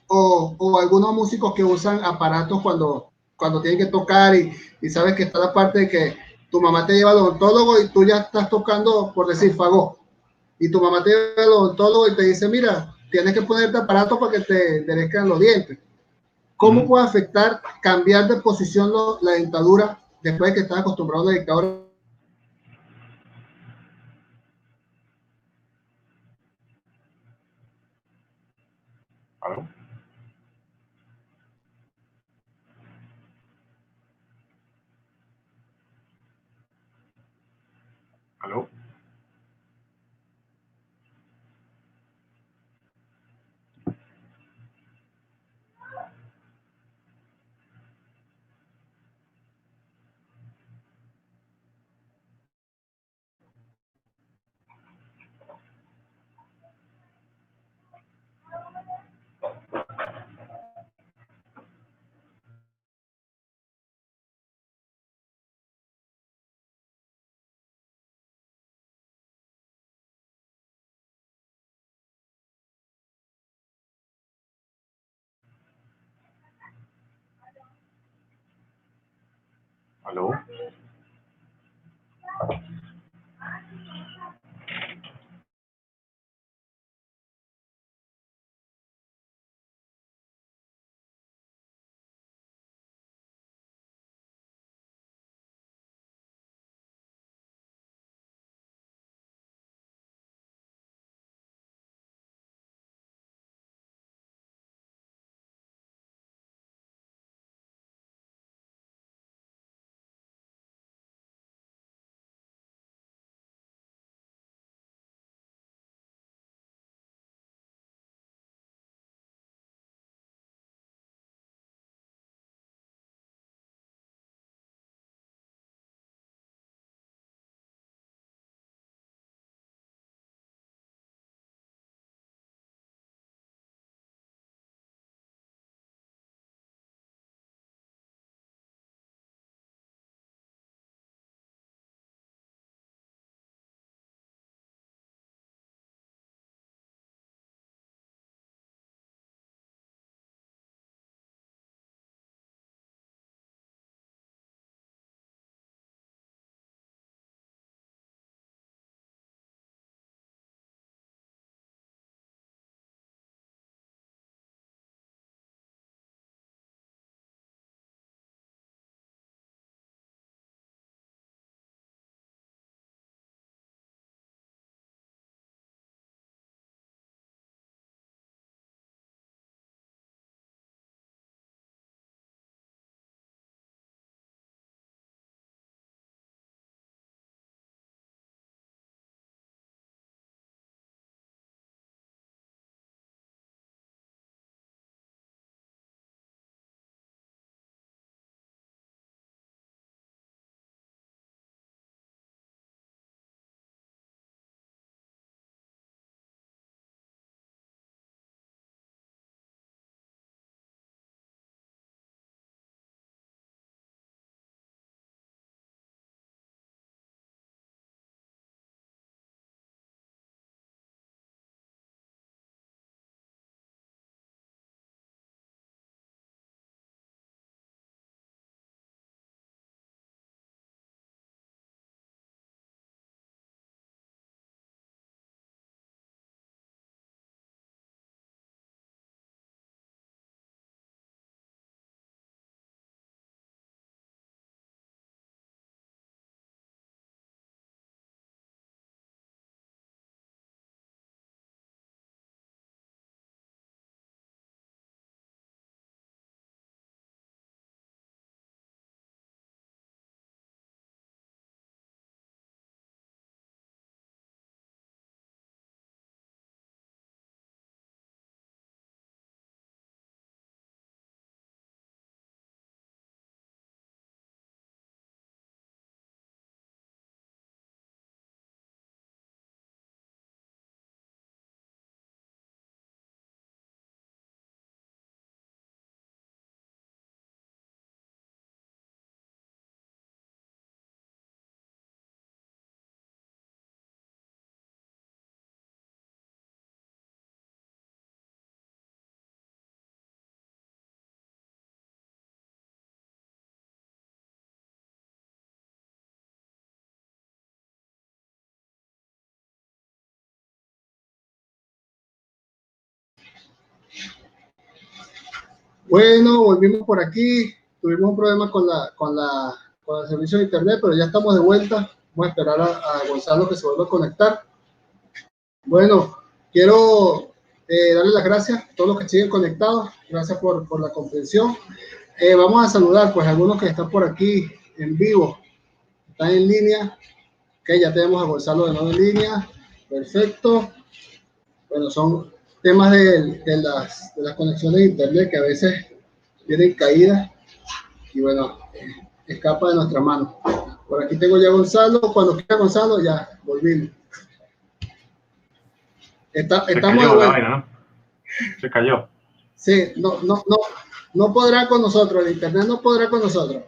O algunos músicos que usan aparatos cuando tienen que tocar y sabes que está la parte de que tu mamá te lleva al odontólogo y tú ya estás tocando, por decir, fagot. Y tu mamá te lleva al odontólogo y te dice, mira, tienes que ponerte aparato para que te enderezcan los dientes. ¿Cómo puede afectar cambiar de posición la dentadura después de que estás acostumbrado a la dictadura? ¿Aló? ¿Aló? ¿Aló? Bueno, volvimos por aquí. Tuvimos un problema con el servicio de internet, pero ya estamos de vuelta. Vamos a esperar a Gonzalo que se vuelva a conectar. Bueno, quiero darle las gracias a todos los que siguen conectados. Gracias por la comprensión. Vamos a saludar pues a algunos que están por aquí en vivo. Están en línea. Ok, ya tenemos a Gonzalo de nuevo en línea. Perfecto. Bueno, son temas de las conexiones de internet que a veces vienen caídas y bueno, escapa de nuestra mano. Por aquí tengo ya a Gonzalo. Cuando quiera Gonzalo, ya volvimos. Estamos de vuelta. Vaina, ¿no? Se cayó. Sí, no podrá con nosotros, el internet no podrá con nosotros.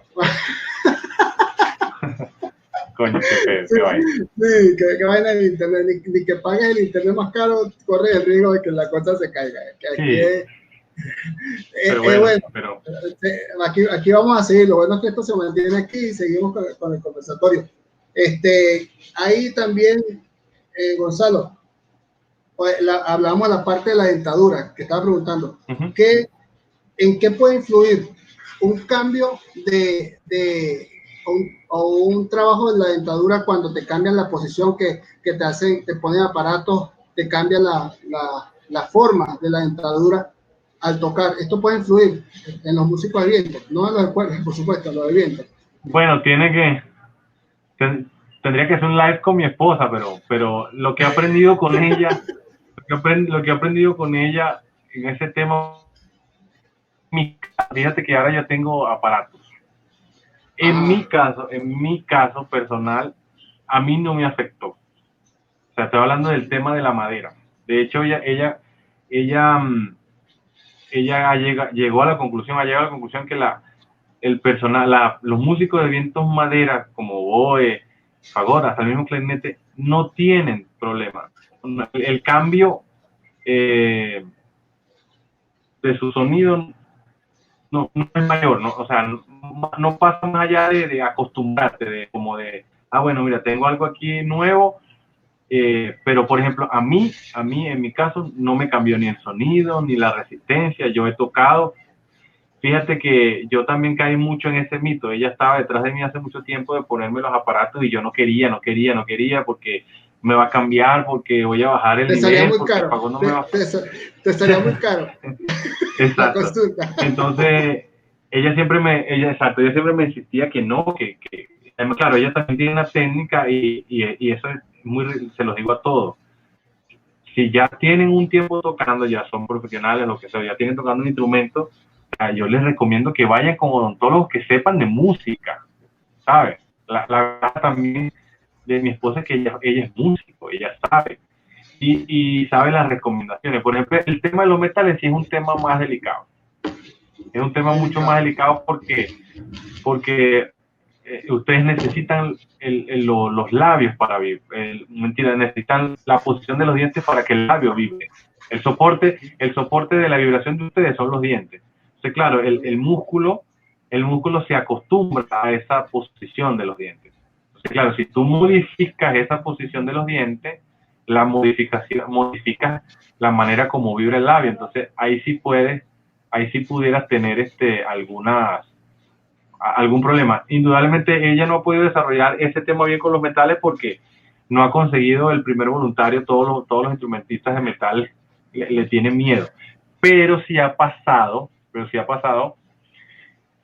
Coño, qué vaina. Sí, que vaina el internet, ni que pagues el internet más caro, corre el riesgo de que la cosa se caiga. Que aquí sí. Bueno, pero... aquí vamos a seguir. Lo bueno es que esto se mantiene aquí y seguimos con el conversatorio. Ahí también, Gonzalo, hablamos de la parte de la dentadura, que estaba preguntando. Uh-huh. ¿En qué puede influir un cambio o un trabajo de la dentadura cuando te cambian la posición que te ponen aparatos, te cambian la forma de la dentadura al tocar? Esto puede influir en los músicos de viento, no en los de cuerdas, por supuesto, en los de viento. Bueno, tendría que hacer un live con mi esposa, pero lo que he aprendido con ella, lo que he aprendido con ella en ese tema, fíjate que ahora yo tengo aparatos. En mi caso personal, a mí no me afectó. O sea, estoy hablando del tema de la madera. De hecho, ella llegó a la conclusión que los músicos de vientos madera, como oboe, fagot, hasta el mismo clarinete, no tienen problema. El cambio de su sonido no es mayor, ¿no? O sea, no pasa más allá de acostumbrarte, bueno, mira, tengo algo aquí nuevo, pero por ejemplo, a mí en mi caso no me cambió ni el sonido, ni la resistencia. Yo he tocado, fíjate que yo también caí mucho en ese mito. Ella estaba detrás de mí hace mucho tiempo de ponerme los aparatos y yo no quería porque me va a cambiar, porque voy a bajar el nivel, porque el pago no me va a... Te estaría muy caro. Exacto. Entonces, ella siempre me insistía que no, que claro, ella también tiene una técnica y eso es se los digo a todos. Si ya tienen un tiempo tocando, ya son profesionales, lo que sea, ya tienen tocando un instrumento, yo les recomiendo que vayan con odontólogos que sepan de música, ¿sabes? La también de mi esposa es que ella es músico, ella sabe. Y sabe las recomendaciones. Por ejemplo, el tema de los metales sí es un tema más delicado. Es un tema mucho más delicado porque ustedes necesitan los labios para vivir. Necesitan la posición de los dientes para que el labio vibre. El soporte de la vibración de ustedes son los dientes. Entonces, claro, el músculo se acostumbra a esa posición de los dientes. Entonces, claro, si tú modificas esa posición de los dientes, modificas la manera como vibra el labio. Entonces, ahí sí pudieras tener algún problema. Indudablemente ella no ha podido desarrollar ese tema bien con los metales porque no ha conseguido el primer voluntario. Todos los instrumentistas de metal le tienen miedo, pero sí ha pasado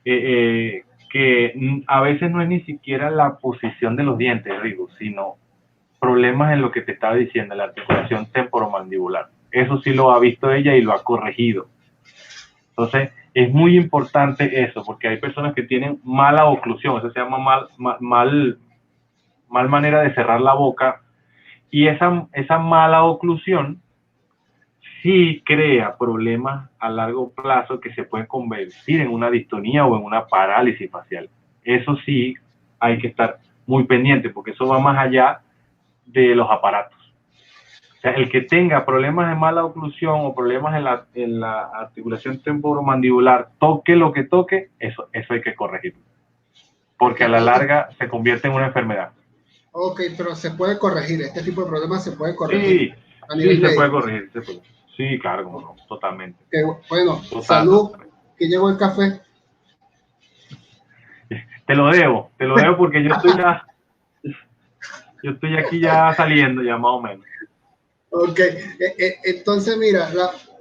que a veces no es ni siquiera la posición de los dientes, Rigo, sino problemas en lo que te estaba diciendo, la articulación temporomandibular. Eso sí lo ha visto ella y lo ha corregido. Entonces, es muy importante eso, porque hay personas que tienen mala oclusión, eso se llama mal manera de cerrar la boca, y esa mala oclusión sí crea problemas a largo plazo que se pueden convertir en una distonía o en una parálisis facial. Eso sí hay que estar muy pendiente, porque eso va más allá de los aparatos. O sea, el que tenga problemas de mala oclusión o problemas en la articulación temporomandibular, toque lo que toque, eso hay que corregirlo. Porque a la larga se convierte en una enfermedad. Ok, pero se puede corregir, este tipo de problemas se puede corregir. Sí, se puede corregir, Sí, claro, como no, totalmente. Bueno, salud, que llegó el café. Te lo debo porque yo estoy aquí ya saliendo, ya más o menos. Ok, entonces mira,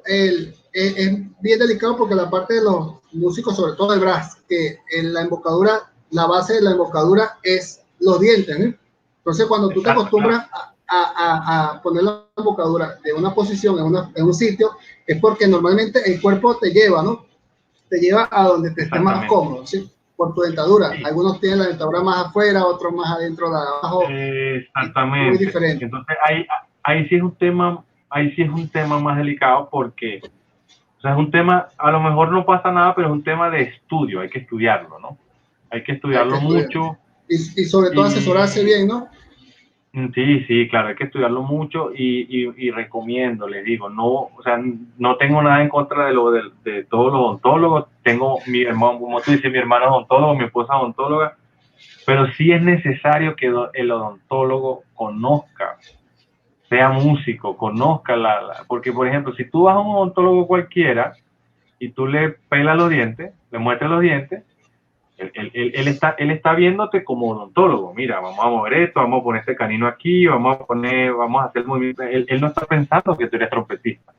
es bien delicado porque la parte de los músicos, sobre todo de brass, que en la embocadura, la base de la embocadura es los dientes, ¿eh? Entonces cuando tú te acostumbras a poner la embocadura de una posición en un sitio, es porque normalmente el cuerpo te lleva, ¿no? Te lleva a donde te estés más cómodo, ¿sí? Por tu dentadura. Sí. Algunos tienen la dentadura más afuera, otros más adentro de abajo. Exactamente. Muy diferente. Entonces ahí sí es un tema más delicado porque, o sea, es un tema, a lo mejor no pasa nada, pero es un tema de estudio, hay que estudiarlo, ¿no? Hay que estudiarlo mucho. Y sobre todo asesorarse bien, ¿no? Sí, claro, hay que estudiarlo mucho y recomiendo, les digo, no, o sea, no tengo nada en contra de todos los odontólogos, tengo mi hermano, como tú dices, mi hermano es odontólogo, mi esposa es odontóloga, pero sí es necesario que el odontólogo conozca, sea músico, conozca porque por ejemplo, si tú vas a un odontólogo cualquiera y tú le pelas los dientes, le muestras los dientes, él está viéndote como odontólogo. Mira, vamos a mover esto, vamos a poner este canino aquí, vamos a hacer el movimiento. Él no está pensando que tú eres trompetista.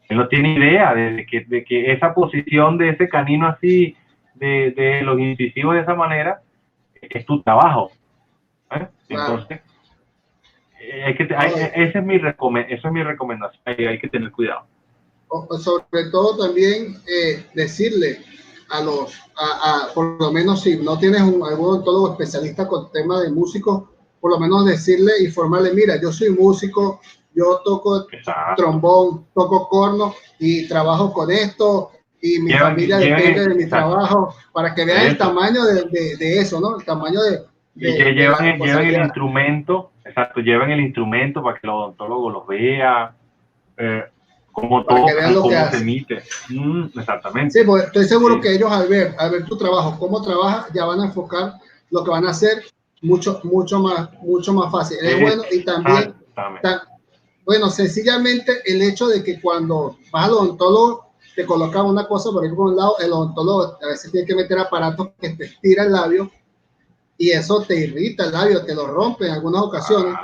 Él no tiene idea de que esa posición de ese canino así, de los incisivos de esa manera, es tu trabajo. ¿Eh? Entonces, esa es mi recomendación. Hay que tener cuidado. Sobre todo también decirle por lo menos si no tienes algún odontólogo especialista con tema de músicos, por lo menos decirle, informarle, mira, yo soy músico, yo toco trombón, toco corno y trabajo con esto y mi familia depende de mi trabajo, para que vean el tamaño de eso, ¿no? El tamaño que llevan el instrumento, exacto, llevan el instrumento para que el odontólogo los vea, cómo tocan, cómo se emite. Exactamente. Sí, pues estoy seguro que ellos al ver tu trabajo, cómo trabajas, ya van a enfocar lo que van a hacer mucho más fácil. Es bueno y también, bueno, sencillamente el hecho de que cuando vas al odontólogo te colocan una cosa por ahí por un lado, el odontólogo a veces tiene que meter aparatos que te estiran el labio y eso te irrita el labio, te lo rompe en algunas ocasiones.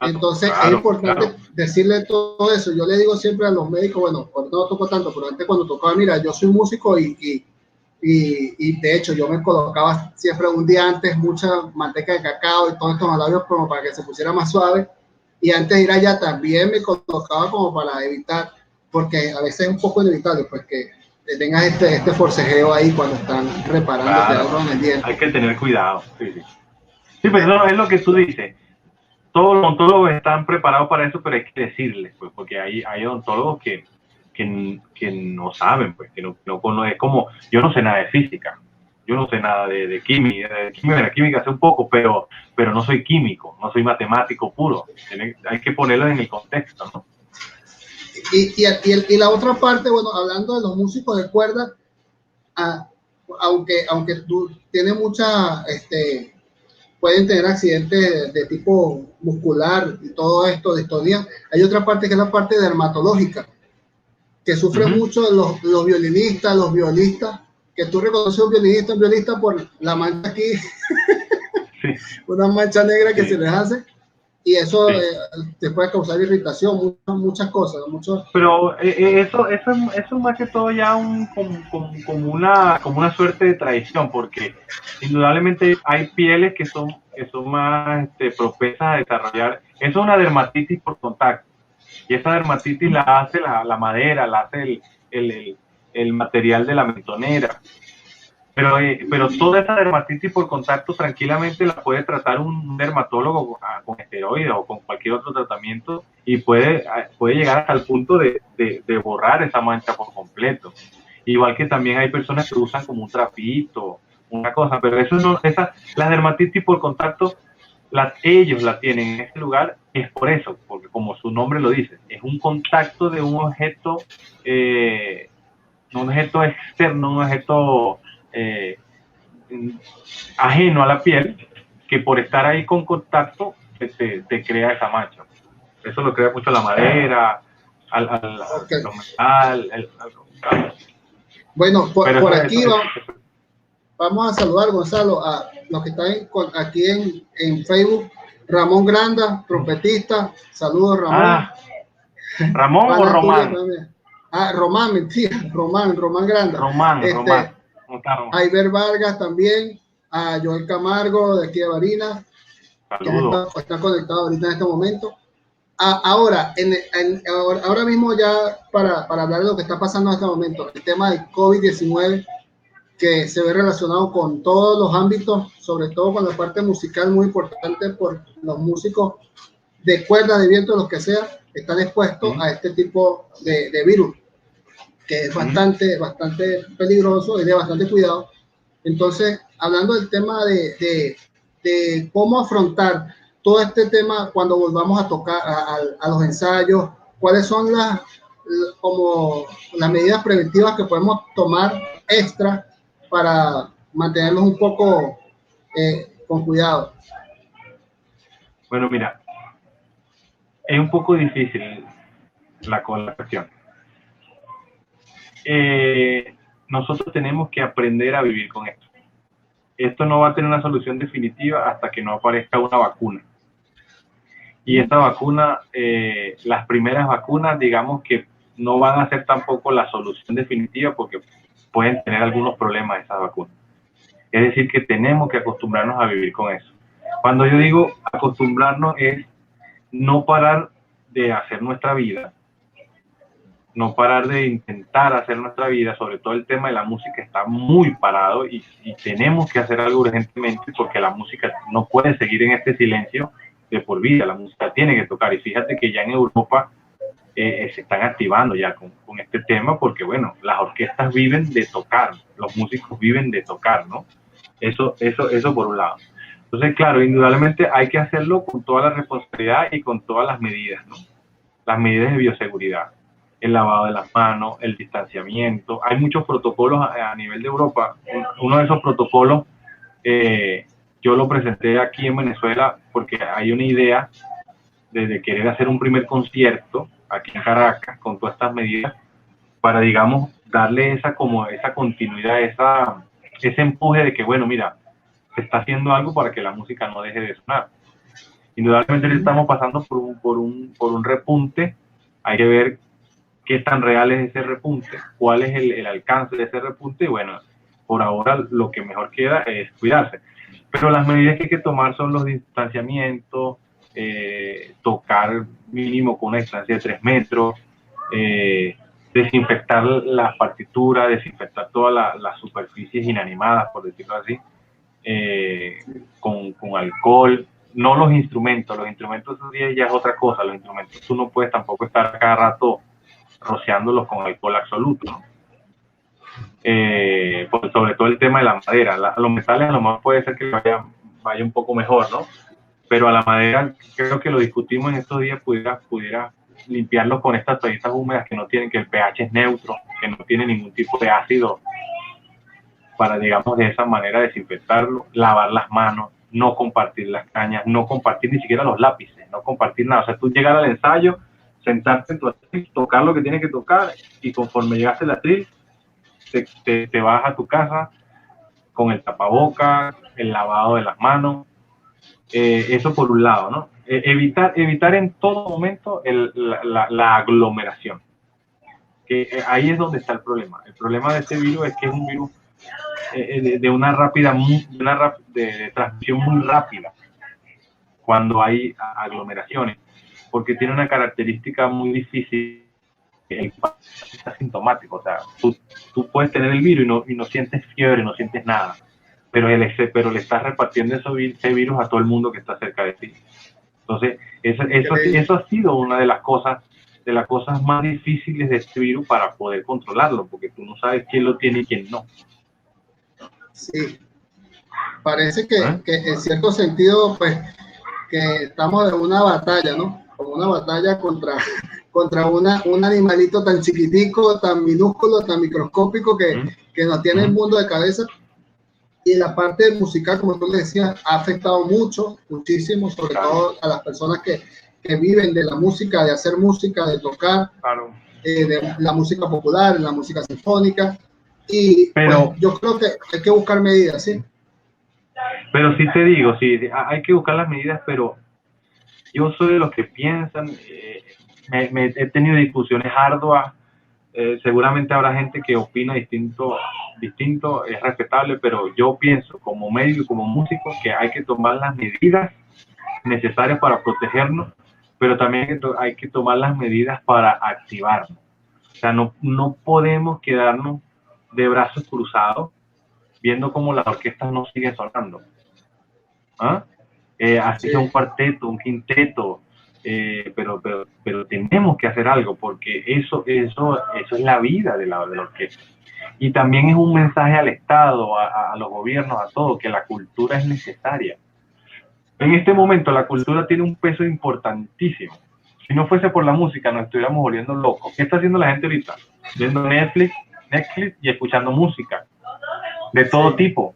Entonces es importante decirle todo eso. Yo le digo siempre a los médicos, bueno, ahorita no toco tanto, pero antes cuando tocaba, mira, yo soy músico y de hecho yo me colocaba siempre un día antes mucha manteca de cacao y todo esto en los labios como para que se pusiera más suave. Y antes de ir allá también me colocaba como para evitar, porque a veces es un poco inevitable, pues que tengas este forcejeo ahí cuando están reparándote algo en el diente. Hay que tener cuidado. Sí, pero no, es lo que tú dices. Todos los odontólogos están preparados para eso, pero hay que decirles, pues, porque hay odontólogos que no saben, pues, que no conocen. Como yo no sé nada de física, yo no sé nada de química, de la química sé un poco, pero no soy químico, no soy matemático puro. Hay que ponerlo en el contexto, ¿no? Y la otra parte, bueno, hablando de los músicos de cuerda, aunque tú tienes pueden tener accidentes de tipo muscular y todo esto, distonía, hay otra parte que es la parte dermatológica, que sufren mucho los violinistas, los violistas, que tú reconoces un violista por la mancha aquí, una mancha negra que se les hace. Y eso te puede causar irritación, muchas cosas. Pero eso es más que todo ya como una suerte de tradición, porque indudablemente hay pieles que son más propensas a desarrollar. Eso es una dermatitis por contacto. Y esa dermatitis la hace la madera, la hace el material de la mentonera. Pero toda esa dermatitis por contacto tranquilamente la puede tratar un dermatólogo con esteroides o con cualquier otro tratamiento y puede llegar hasta el punto de borrar esa mancha por completo. Igual que también hay personas que usan como un trapito, una cosa, pero eso no, la dermatitis por contacto, ellos la tienen en ese lugar, es por eso, porque como su nombre lo dice, es un contacto de un objeto externo, un objeto ajeno a la piel, que por estar ahí con contacto te crea esa mancha. Eso lo crea mucho la madera, lo metal, Bueno, por aquí eso, vamos a saludar, Gonzalo, a los que están aquí en Facebook. Ramón Granda, trompetista. Saludos, Ramón. ¿Ramón o Román? Román, mentira. Román Granda. Román. Aiber Vargas también. A Joel Camargo, de aquí de Barinas. Saludos. Está conectado ahorita en este momento. Ahora mismo ya para hablar de lo que está pasando en este momento, el tema del COVID-19, que se ve relacionado con todos los ámbitos, sobre todo con la parte musical, muy importante por los músicos de cuerda, de viento, los que sea, están expuestos a este tipo de virus, que es bastante peligroso y de bastante cuidado. Entonces, hablando del tema de cómo afrontar todo este tema cuando volvamos a tocar a los ensayos, cuáles son como las medidas preventivas que podemos tomar extra para mantenerlos un poco con cuidado. Bueno, mira, es un poco difícil la cuestión. Nosotros tenemos que aprender a vivir con esto. Esto no va a tener una solución definitiva hasta que no aparezca una vacuna. Y esta vacuna, las primeras vacunas, digamos que no van a ser tampoco la solución definitiva porque pueden tener algunos problemas esas vacunas. Es decir, que tenemos que acostumbrarnos a vivir con eso. Cuando yo digo acostumbrarnos es no parar de hacer nuestra vida, no parar de intentar hacer nuestra vida, sobre todo el tema de la música está muy parado y tenemos que hacer algo urgentemente porque la música no puede seguir en este silencio de por vida, la música tiene que tocar y fíjate que ya en Europa se están activando ya con este tema porque bueno, las orquestas viven de tocar, los músicos viven de tocar, ¿no? Eso por un lado. Entonces, claro, indudablemente hay que hacerlo con toda la responsabilidad y con todas las medidas, ¿no? Las medidas de bioseguridad, el lavado de las manos, el distanciamiento. Hay muchos protocolos a nivel de Europa. Uno de esos protocolos yo lo presenté aquí en Venezuela porque hay una idea de querer hacer un primer concierto aquí en Caracas con todas estas medidas para, digamos, darle esa continuidad, ese empuje de que, bueno, mira, se está haciendo algo para que la música no deje de sonar. Indudablemente estamos pasando por un repunte. Hay que ver qué tan real es ese repunte, cuál es el alcance de ese repunte y bueno, por ahora lo que mejor queda es cuidarse. Pero las medidas que hay que tomar son los distanciamientos, tocar mínimo con una distancia de 3 metros, desinfectar las partituras, desinfectar todas las superficies inanimadas, por decirlo así, con alcohol, no los instrumentos esos días ya es otra cosa, los instrumentos tú no puedes tampoco estar cada rato rociándolos con alcohol absoluto, ¿no? Pues sobre todo el tema de la madera, los metales a lo mejor puede ser que vaya un poco mejor, ¿no? Pero a la madera creo que lo discutimos en estos días, pudiera limpiarlos con estas toallitas húmedas que el pH es neutro, que no tiene ningún tipo de ácido para, digamos, de esa manera desinfectarlo, lavar las manos, no compartir las cañas, no compartir ni siquiera los lápices, no compartir nada. O sea, tú llegar al ensayo, sentarte en tu atril, tocar lo que tienes que tocar y conforme llegaste al atril, te vas a tu casa con el tapabocas, el lavado de las manos, eso por un lado, ¿no? Evitar en todo momento la aglomeración, que ahí es donde está el problema. El problema de este virus es que es un virus de transmisión muy rápida cuando hay aglomeraciones, porque tiene una característica muy difícil, el paciente es asintomático, o sea, tú puedes tener el virus y no sientes fiebre, no sientes nada, pero le estás repartiendo ese virus a todo el mundo que está cerca de ti. Entonces, eso ha sido una de las cosas más difíciles de este virus para poder controlarlo, porque tú no sabes quién lo tiene y quién no. Sí, parece que en cierto sentido, pues, que estamos en una batalla, ¿no? Como una batalla contra un animalito tan chiquitico, tan minúsculo, tan microscópico que nos tiene el mundo de cabeza. Y la parte musical, como tú le decías, ha afectado muchísimo, sobre todo a las personas que viven de la música, de hacer música, de tocar, de la música popular, la música sinfónica. Y Pero, pues yo creo que hay que buscar medidas, ¿sí? pero sí te digo, sí, hay que buscar las medidas, pero yo soy de los que piensan, he tenido discusiones arduas, seguramente habrá gente que opina distinto, es respetable, pero yo pienso como médico y como músico que hay que tomar las medidas necesarias para protegernos, pero también hay que tomar las medidas para activarnos. O sea, no podemos quedarnos de brazos cruzados viendo cómo las orquestas no siguen sonando. ¿Ah? Así Sí, sea un cuarteto, un quinteto, pero tenemos que hacer algo porque eso es la vida de la orquesta. Y también es un mensaje al Estado, a los gobiernos, a todo, que la cultura es necesaria. En este momento la cultura tiene un peso importantísimo. Si no fuese por la música nos estuviéramos volviendo locos. ¿Qué está haciendo la gente ahorita? Viendo Netflix y escuchando música de todo sí, tipo.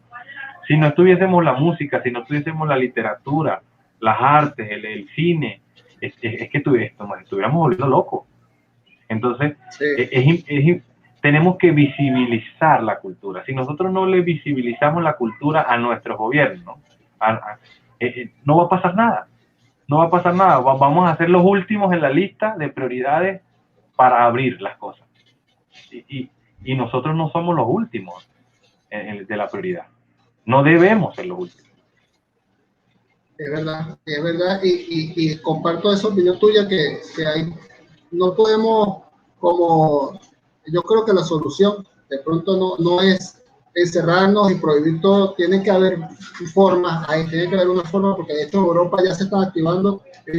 Si no tuviésemos la música, si no tuviésemos la literatura, las artes, el cine, es que nos estuviéramos volviendo locos. Entonces, sí, tenemos que visibilizar la cultura. Si nosotros no le visibilizamos la cultura a nuestros gobiernos, no va a pasar nada. No va a pasar nada. Vamos a ser los últimos en la lista de prioridades para abrir las cosas. Y nosotros no somos los últimos de la prioridad. No debemos ser los últimos. es verdad, es verdad. Y comparto esa opinión tuya que hay, no podemos, como, yo creo que la solución de pronto no es encerrarnos y prohibir todo, tiene que haber formas, ahí tiene que haber una forma, porque de hecho en Europa ya se están activando, he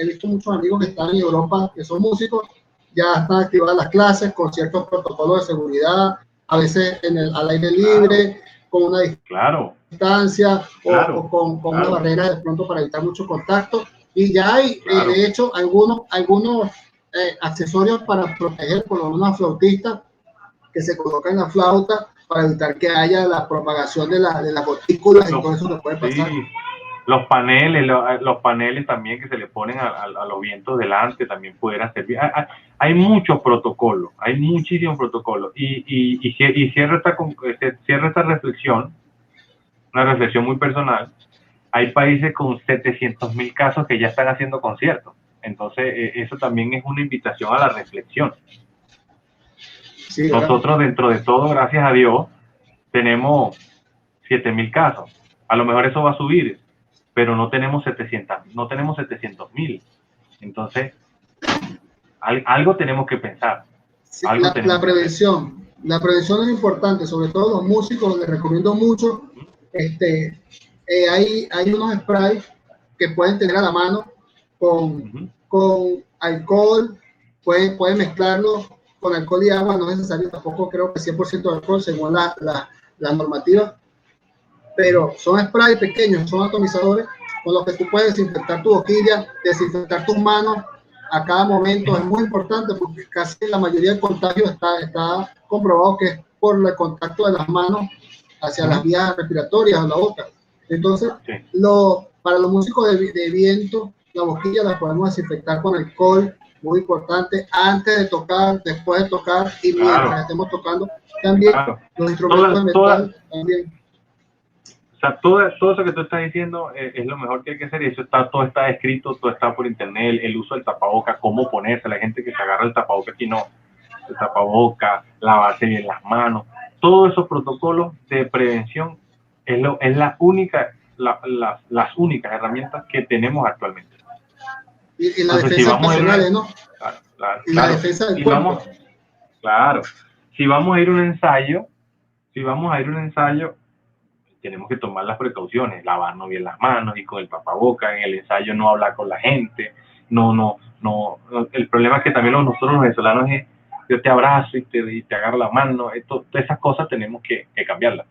visto muchos amigos que están en Europa, que son músicos, ya están activadas las clases con ciertos protocolos de seguridad, a veces al aire Claro, libre, con una claro, distancia claro, con una claro, barrera de pronto para evitar mucho contacto. Y ya hay, claro. de hecho, algunos accesorios para proteger, por lo menos a flautistas, que se colocan en la flauta para evitar que haya la propagación de las gotículas y Los, todo eso que puede pasar. sí, los paneles también que se le ponen a los vientos delante también pudieran servir. Hay muchos protocolos, hay muchísimos protocolos. Y cierro esta reflexión, una reflexión muy personal. Hay países con 700.000 casos que ya están haciendo conciertos. Entonces, eso también es una invitación a la reflexión. Sí, ¿verdad? Nosotros, dentro de todo, gracias a Dios, tenemos 7.000 casos. A lo mejor eso va a subir, pero no tenemos 700.000. Entonces, algo tenemos que pensar, Sí, algo tenemos que hacer. la prevención es importante, sobre todo los músicos, les recomiendo mucho. Este, hay unos sprays que pueden tener a la mano con, Uh -huh. con alcohol, pueden mezclarlo con alcohol y agua, no es necesario tampoco, creo que 100% de alcohol según la normativa, Uh -huh. pero son sprays pequeños, son atomizadores con los que tú puedes desinfectar tu boquilla, desinfectar tus manos a cada momento. Es muy importante porque casi la mayoría del contagio está comprobado que es por el contacto de las manos hacia Uh las -huh. vías respiratorias o la boca. Entonces, Sí, para los músicos de viento, la boquilla la podemos desinfectar con alcohol, muy importante, antes de tocar, después de tocar y claro, mientras estemos tocando. También claro. los instrumentos de metal, también. O sea, todo eso que tú estás diciendo es lo mejor que hay que hacer y todo está escrito, todo está por internet, el uso del tapaboca, cómo ponerse, la gente que se agarra el tapaboca aquí no, el tapaboca, lavarse bien las manos, todos esos protocolos de prevención es las únicas herramientas que tenemos actualmente. Y las Entonces, si defensas vamos a ir personales, ¿no? claro, claro, Y la claro, defensa del si cuerpo. vamos, claro, si vamos a ir a un ensayo, si vamos a ir a un ensayo, tenemos que tomar las precauciones, lavarnos bien las manos y con el tapaboca, en el ensayo no hablar con la gente, no, el problema es que también nosotros los venezolanos es, yo te abrazo y te agarro la mano, todas esas cosas tenemos que cambiarlas.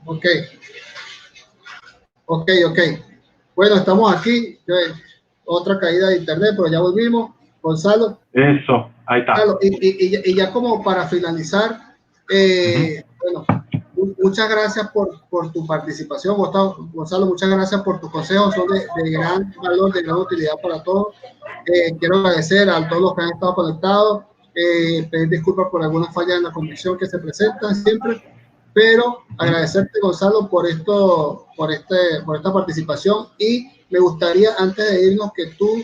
Ok, ok. Bueno, estamos aquí. Otra caída de internet, pero ya volvimos. Gonzalo. Eso, ahí está. Y ya como para finalizar, bueno, muchas gracias por tu participación, Gonzalo, muchas gracias por tus consejos, son de gran valor, de gran utilidad para todos. Quiero agradecer a todos los que han estado conectados, pedir disculpas por algunas fallas en la conexión que se presentan siempre, pero agradecerte, Gonzalo, por esta participación, y me gustaría, antes de irnos, que tú,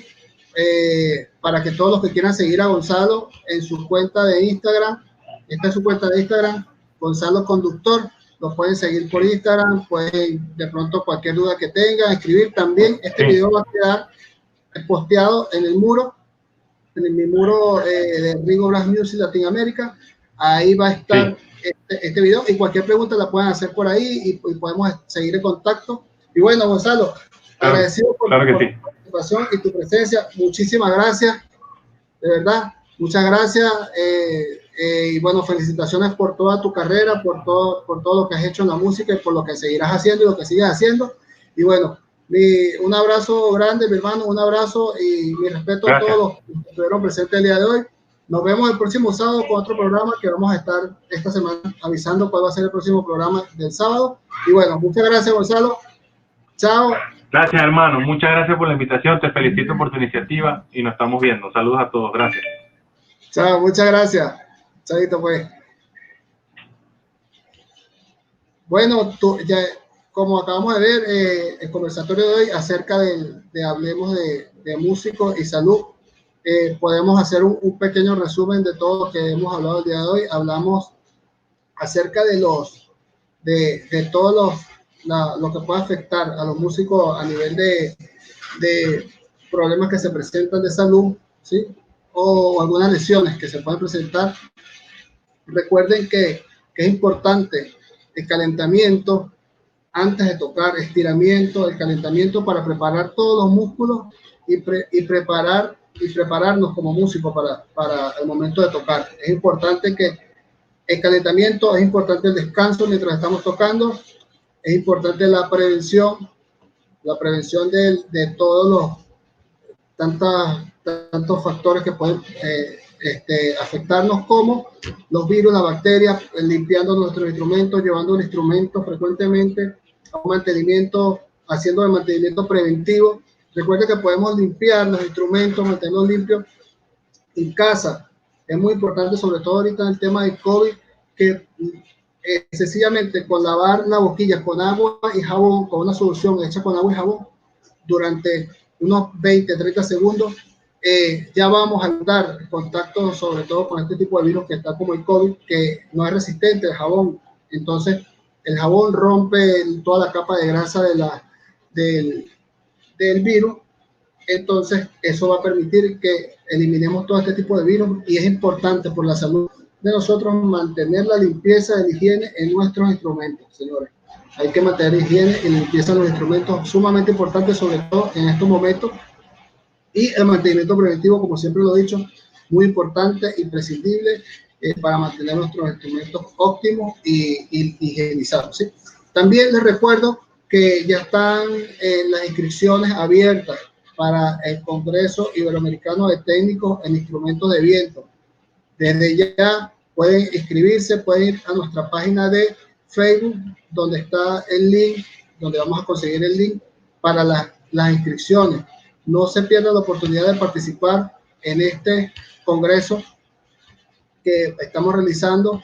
para que todos los que quieran seguir a Gonzalo en su cuenta de Instagram, esta es su cuenta de Instagram, Gonzalo Conductor, lo pueden seguir por Instagram, pueden de pronto cualquier duda que tengan, escribir. También este video va a quedar posteado en el muro, en mi muro de Rigo Brass Music Latinoamérica. Ahí va a estar este video, y cualquier pregunta la pueden hacer por ahí y podemos seguir en contacto. Y bueno, Gonzalo, agradecido por tu participación y tu presencia. Muchísimas gracias, de verdad, muchas gracias. Y bueno, felicitaciones por toda tu carrera, por todo lo que has hecho en la música, y por lo que seguirás haciendo y lo que sigues haciendo. Y bueno, un abrazo grande, mi hermano, un abrazo y mi respeto a todos los que estuvieron presentes el día de hoy. Nos vemos el próximo sábado con otro programa que vamos a estar esta semana avisando cuál va a ser el próximo programa del sábado. Y bueno, muchas gracias, Gonzalo. Chao. Gracias, hermano. Muchas gracias por la invitación. Te felicito por tu iniciativa y nos estamos viendo. Saludos a todos. Gracias. Chao, muchas gracias. Chaito, pues. Bueno, ya, como acabamos de ver, el conversatorio de hoy acerca de hablemos de músicos y salud, podemos hacer un pequeño resumen de todo lo que hemos hablado el día de hoy. Hablamos acerca de todo lo que puede afectar a los músicos a nivel de problemas que se presentan de salud, ¿sí? O algunas lesiones que se pueden presentar. Recuerden que es importante el calentamiento antes de tocar, estiramiento, el calentamiento para preparar todos los músculos y prepararnos como músicos para el momento de tocar. Es importante que el calentamiento, es importante el descanso mientras estamos tocando, es importante la prevención de todos los tantos factores que pueden afectarnos, como los virus, las bacterias, limpiando nuestros instrumentos, llevando el instrumento frecuentemente a un mantenimiento, haciendo el mantenimiento preventivo. Recuerden que podemos limpiar los instrumentos, mantenerlos limpios en casa. Es muy importante, sobre todo ahorita en el tema del COVID, que sencillamente con lavar la boquilla con agua y jabón, con una solución hecha con agua y jabón, durante unos 20-30 segundos, ya vamos a dar contacto sobre todo con este tipo de virus que está como el COVID, que no es resistente al jabón. Entonces el jabón rompe toda la capa de grasa del virus. Entonces eso va a permitir que eliminemos todo este tipo de virus, y es importante por la salud de nosotros mantener la limpieza y la higiene en nuestros instrumentos, señores. Hay que mantener higiene y limpieza de los instrumentos, sumamente importante, sobre todo en estos momentos. Y el mantenimiento preventivo, como siempre lo he dicho, muy importante, imprescindible, para mantener nuestros instrumentos óptimos y higienizados, ¿sí? También les recuerdo que ya están las inscripciones abiertas para el Congreso Iberoamericano de Técnicos en Instrumentos de Viento. Desde ya pueden inscribirse, pueden ir a nuestra página de Facebook, donde está el link, donde vamos a conseguir el link para las inscripciones. No se pierdan la oportunidad de participar en este congreso que estamos realizando.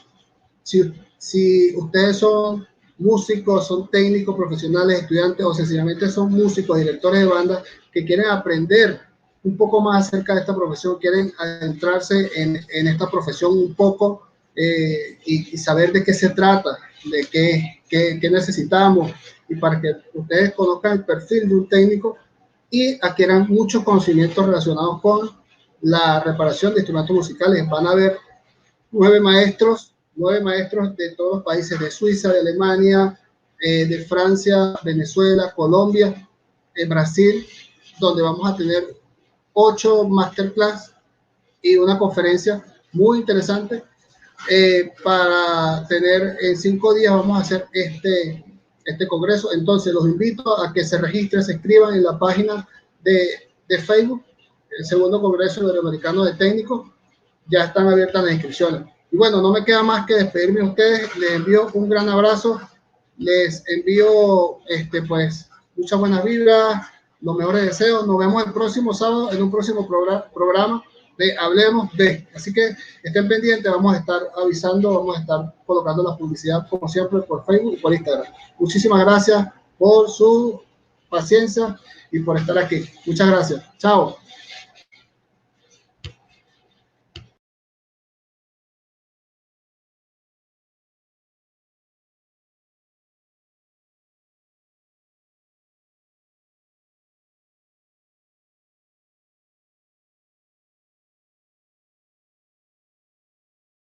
Si ustedes son músicos, son técnicos, profesionales, estudiantes, o sencillamente son músicos, directores de banda que quieren aprender un poco más acerca de esta profesión, quieren adentrarse en esta profesión un poco, y saber de qué se trata, de qué necesitamos, y para que ustedes conozcan el perfil de un técnico y adquieran muchos conocimientos relacionados con la reparación de instrumentos musicales. Van a haber 9 maestros de todos los países, de Suiza, de Alemania, de Francia, Venezuela, Colombia, Brasil, donde vamos a tener 8 masterclass y una conferencia muy interesante para tener en 5 días vamos a hacer este congreso. Entonces los invito a que se registren, se inscriban en la página de Facebook, el segundo Congreso Iberoamericano de Técnicos. Ya están abiertas las inscripciones. Y bueno, no me queda más que despedirme de ustedes. Les envío un gran abrazo. Les envío pues muchas buenas vibras, los mejores deseos. Nos vemos el próximo sábado en un próximo programa de Hablemos de. Así que estén pendientes, vamos a estar avisando, vamos a estar colocando la publicidad como siempre por Facebook y por Instagram. Muchísimas gracias por su paciencia y por estar aquí. Muchas gracias. Chao.